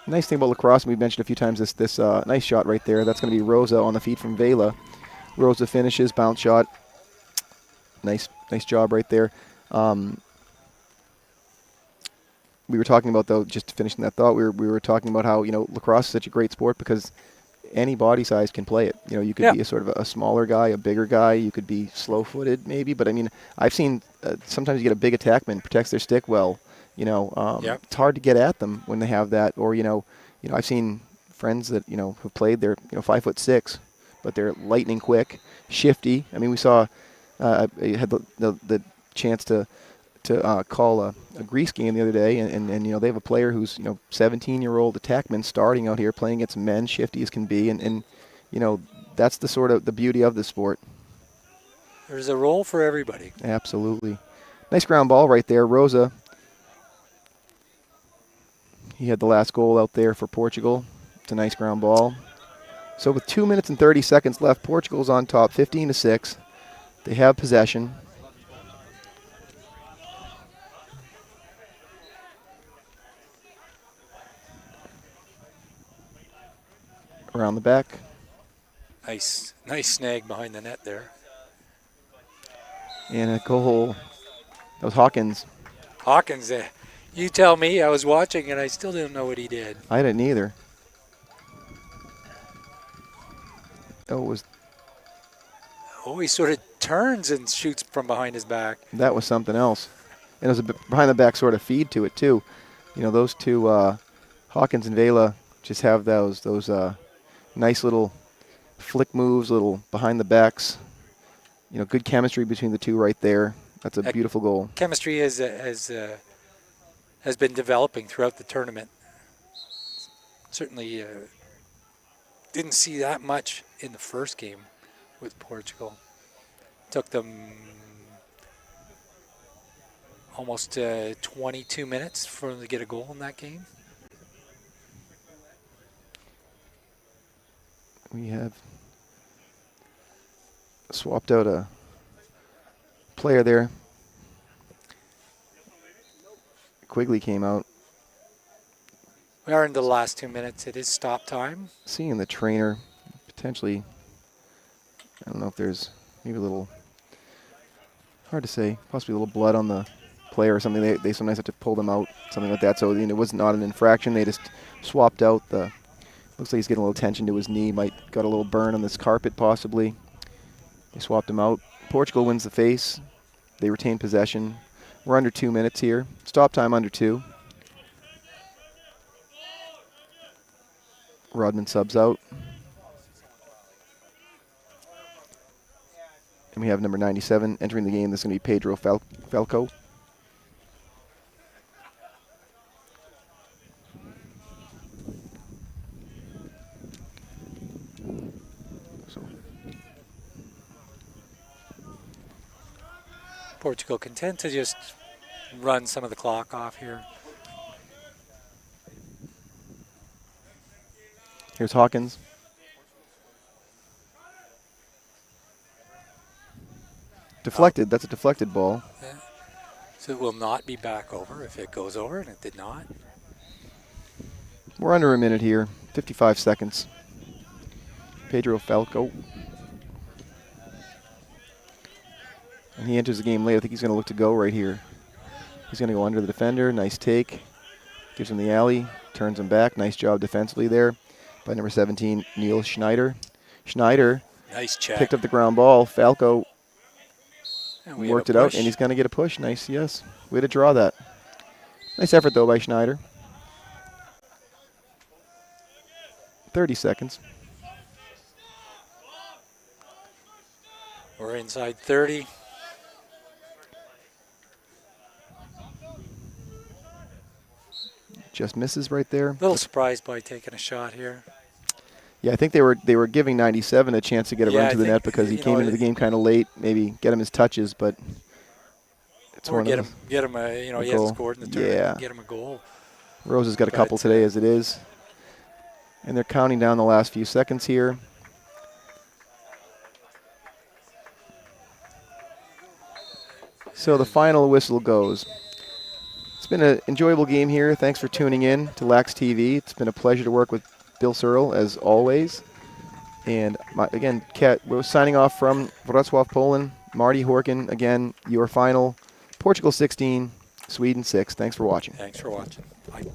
[SPEAKER 1] Nice thing about lacrosse, and we've mentioned a few times, this nice shot right there. That's going to be Rosa on the feed from Vela. Rosa finishes, bounce shot. Nice job right there. We were talking about, though, just finishing that thought, we were talking about how, lacrosse is such a great sport because any body size can play it. You could be a sort of a smaller guy, a bigger guy. You could be slow-footed maybe. But, I mean, I've seen sometimes you get a big attackman, protects their stick well. It's hard to get at them when they have that. Or, I've seen friends that, who played, they're, 5'6", but they're lightning quick, shifty. I mean, we saw, I had the chance to to call a Greece game the other day, and you know, they have a player who's, you know, 17-year-old attackman starting out here playing against men, shifty as can be, and you know, that's the sort of the beauty of the sport.
[SPEAKER 2] There's a role for everybody.
[SPEAKER 1] Absolutely. Nice ground ball right there. Rosa, he had the last goal out there for Portugal. It's a nice ground ball. So with 2 minutes and 30 seconds left, Portugal's on top, 15-6. They have possession. Around the back.
[SPEAKER 2] Nice snag behind the net there.
[SPEAKER 1] And a goal. That was Hawkins.
[SPEAKER 2] Hawkins, you tell me. I was watching and I still didn't know what he did.
[SPEAKER 1] I didn't either.
[SPEAKER 2] Oh, he sort of turns and shoots from behind his back.
[SPEAKER 1] That was something else. And it was a behind the back sort of feed to it too. You know, those two, Hawkins and Vela, just have those nice little flick moves, little behind the backs. You know, good chemistry between the two right there. That's a beautiful goal.
[SPEAKER 2] Chemistry has been developing throughout the tournament. Certainly didn't see that much in the first game with Portugal. Took them almost 22 minutes for them to get a goal in that game.
[SPEAKER 1] We have swapped out a player there. Quigley came out.
[SPEAKER 2] We are in the last 2 minutes. It is stop time.
[SPEAKER 1] Seeing the trainer potentially, I don't know if there's maybe a little, hard to say, possibly a little blood on the player or something. They sometimes have to pull them out, something like that. So, you know, it was not an infraction. They just swapped out the, looks like he's getting a little tension to his knee. Might got a little burn on this carpet possibly. They swapped him out. Portugal wins the face. They retain possession. We're under 2 minutes here. Stop time under 2. Rodman subs out. And we have number 97 entering the game. This is going to be Pedro Falco.
[SPEAKER 2] Portugal content to just run some of the clock off here.
[SPEAKER 1] Here's Hawkins. Deflected. That's a deflected ball.
[SPEAKER 2] Yeah. So it will not be back over if it goes over, and it did not.
[SPEAKER 1] We're under a minute here. 55 seconds. Pedro Falco. And he enters the game late. I think he's going to look to go right here. He's going to go under the defender. Nice take. Gives him the alley. Turns him back. Nice job defensively there by number 17, Neil Schneider. Schneider
[SPEAKER 2] Nice check.
[SPEAKER 1] picked up the ground ball. Falco
[SPEAKER 2] And we
[SPEAKER 1] worked
[SPEAKER 2] have
[SPEAKER 1] it
[SPEAKER 2] a
[SPEAKER 1] out,
[SPEAKER 2] push.
[SPEAKER 1] and he's going to get a push. Nice, yes. Way to draw that. Nice effort, though, by Schneider. 30 seconds.
[SPEAKER 2] We're inside 30.
[SPEAKER 1] Just misses right there.
[SPEAKER 2] A little surprised by taking a shot here.
[SPEAKER 1] Yeah, I think they were giving 97 a chance to get a
[SPEAKER 2] Yeah,
[SPEAKER 1] run
[SPEAKER 2] I
[SPEAKER 1] to the
[SPEAKER 2] think,
[SPEAKER 1] net because he
[SPEAKER 2] you
[SPEAKER 1] came
[SPEAKER 2] know,
[SPEAKER 1] into the game kind of late. Maybe get him his touches, but it's
[SPEAKER 2] Or
[SPEAKER 1] one
[SPEAKER 2] get
[SPEAKER 1] of
[SPEAKER 2] him, he
[SPEAKER 1] a
[SPEAKER 2] hasn't
[SPEAKER 1] goal.
[SPEAKER 2] scored in the tournament.
[SPEAKER 1] Yeah.
[SPEAKER 2] Get him a goal.
[SPEAKER 1] Rose has got a couple
[SPEAKER 2] But,
[SPEAKER 1] today as it is. And they're counting down the last few seconds here. So the final whistle goes. It's been an enjoyable game here. Thanks for tuning in to Lax TV. It's been a pleasure to work with Bill Searle, as always. And again, Kat, we're signing off from Wrocław, Poland. Marty Horkin, again, your final. Portugal 16, Sweden 6. Thanks for watching.
[SPEAKER 2] Thanks for watching. Bye.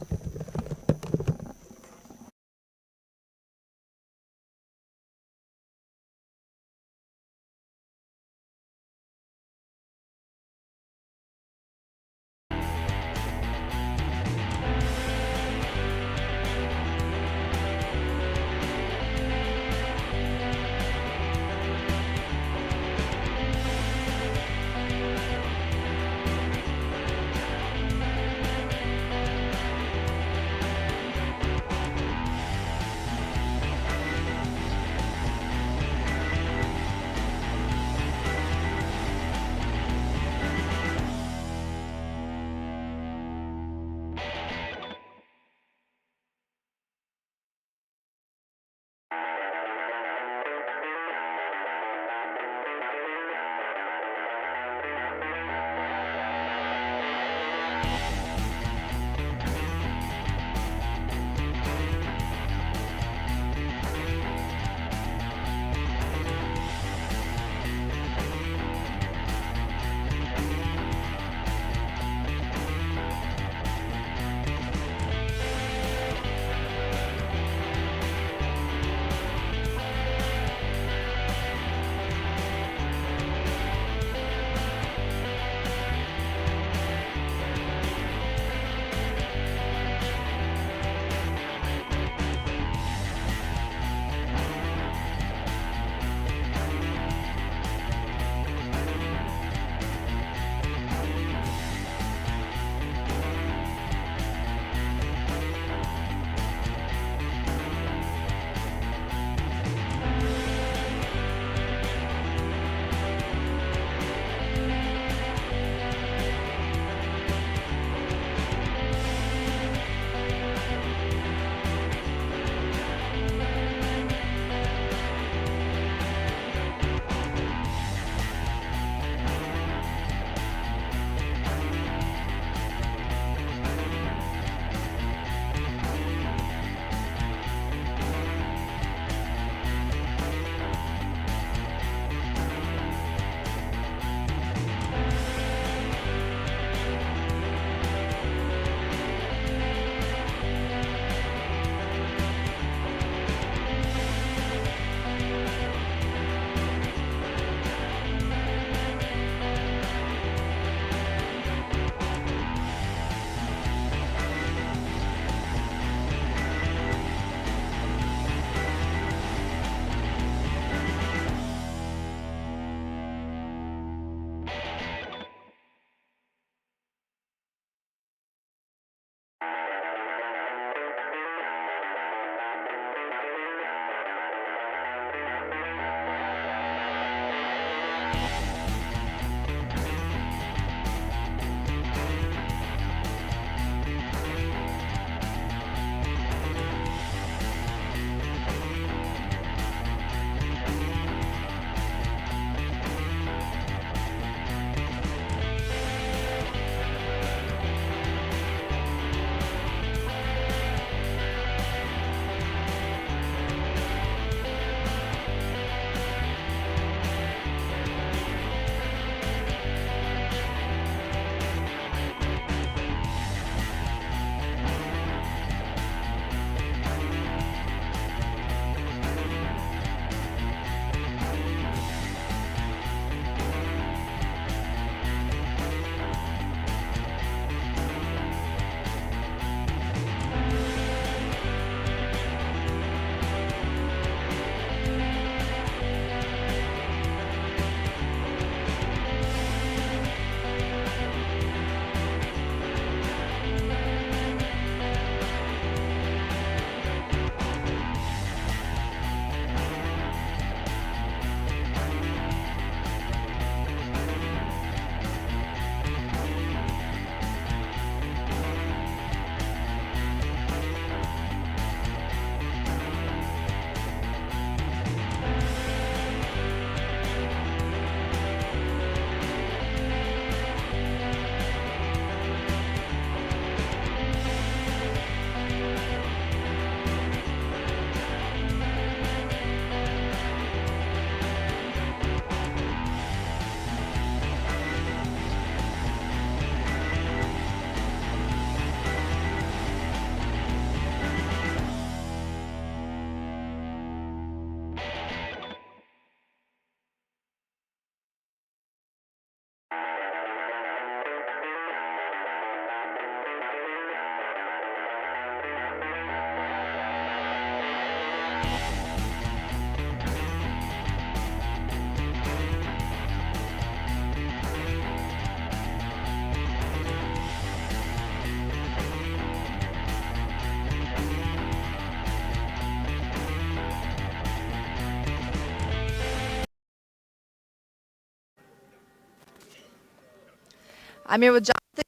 [SPEAKER 6] I'm here with Jonathan,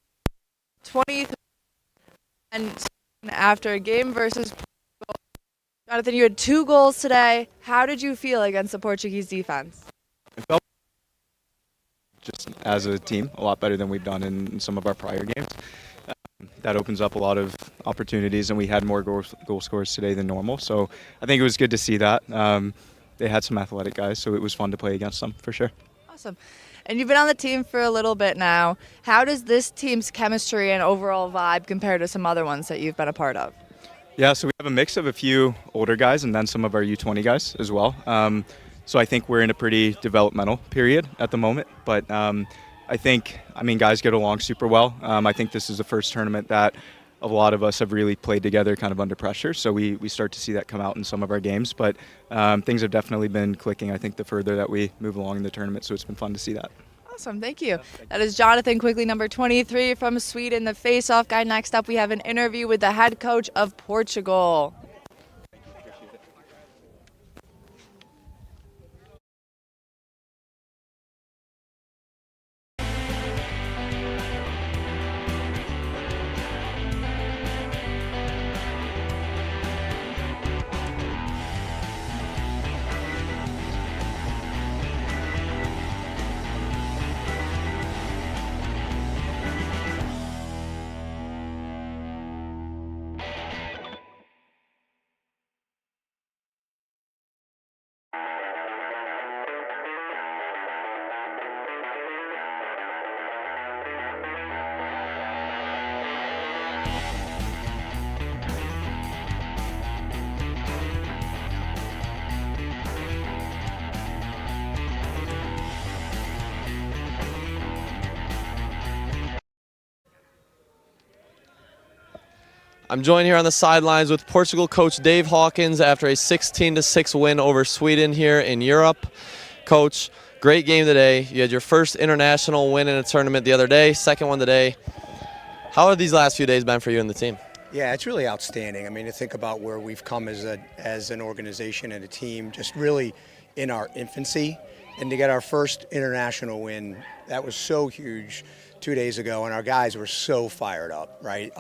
[SPEAKER 6] 23, and after a game versus Portugal. Jonathan, you had 2 goals today. How did you feel against the Portuguese defense?
[SPEAKER 7] It felt just as a team a lot better than we've done in some of our prior games. That opens up a lot of opportunities, and we had more goal scores today than normal. So I think it was good to see that. They had some athletic guys, so it was fun to play against them for sure.
[SPEAKER 6] Awesome. And you've been on the team for a little bit now. How does this team's chemistry and overall vibe compare to some other ones that you've been a part of?
[SPEAKER 7] Yeah, so we have a mix of a few older guys and then some of our U20 guys as well. So I think we're in a pretty developmental period at the moment. But I think, guys get along super well. I think this is the first tournament that a lot of us have really played together kind of under pressure. So we start to see that come out in some of our games. But things have definitely been clicking, I think, the further that we move along in the tournament. So it's been fun to see that.
[SPEAKER 6] Awesome, thank you. That is Jonathan Quigley, number 23 from Sweden, the face-off guy. Next up, we have an interview with the head coach of Portugal.
[SPEAKER 8] I'm joined here on the sidelines with Portugal coach Dave Hawkins after a 16-6 win over Sweden here in Europe. Coach, great game today. You had your first international win in a tournament the other day, second one today. How have these last few days been for you and the team?
[SPEAKER 9] Yeah, it's really outstanding. To think about where we've come as an organization and a team, just really in our infancy. and to get our first international win, that was so huge 2 days ago, and our guys were so fired up, right?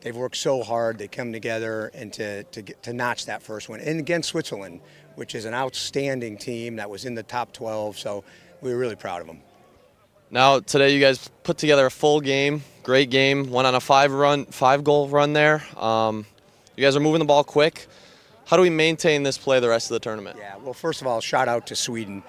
[SPEAKER 9] They've worked so hard. They come together and to notch that first win. And against Switzerland, which is an outstanding team that was in the top 12, so we were really proud of them.
[SPEAKER 8] Now, today you guys put together a full game, great game, went on a 5-goal run there. You guys are moving the ball quick. How do we maintain this play the rest of the tournament?
[SPEAKER 9] Yeah, well, first of all, shout out to Sweden.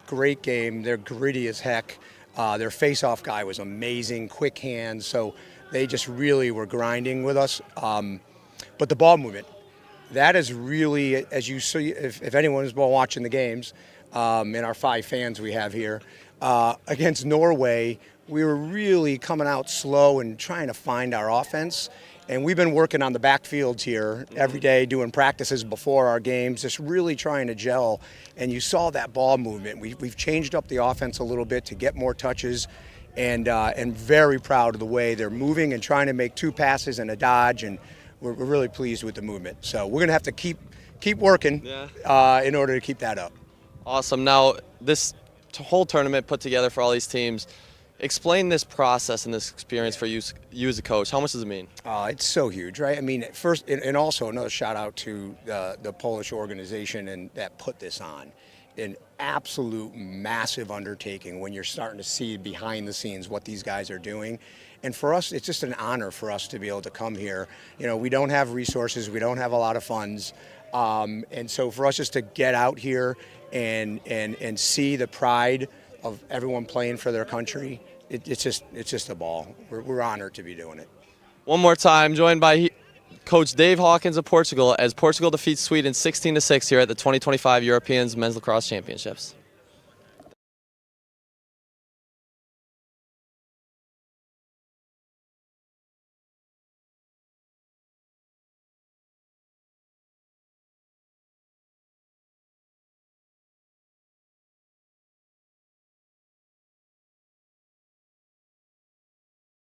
[SPEAKER 9] Great game. They're gritty as heck. Their face-off guy was amazing, quick hands, so they just really were grinding with us. But the ball movement, that is really, as you see, if anyone has been watching the games, and our 5 fans we have here, against Norway, we were really coming out slow and trying to find our offense. And we've been working on the backfields here every day, doing practices before our games, just really trying to gel. And you saw that ball movement. We've changed up the offense a little bit to get more touches, and very proud of the way they're moving and trying to make 2 passes and a dodge. And we're really pleased with the movement. So we're going to have to keep working in order to keep that up.
[SPEAKER 8] Awesome. Now, this whole tournament put together for all these teams, explain this process and this experience for you as a coach. How much does it mean?
[SPEAKER 9] It's so huge, right? I mean, first, and also another shout out to the Polish organization and that put this on. An absolute massive undertaking when you're starting to see behind the scenes what these guys are doing. And for us, it's just an honor for us to be able to come here. You know, we don't have resources, we don't have a lot of funds. And so for us just to get out here and see the pride of everyone playing for their country, it's just a ball. We're honored to be doing it.
[SPEAKER 8] One more time, joined by Coach Dave Hawkins of Portugal as Portugal defeats Sweden 16-6 here at the 2025 Europeans Men's Lacrosse Championships.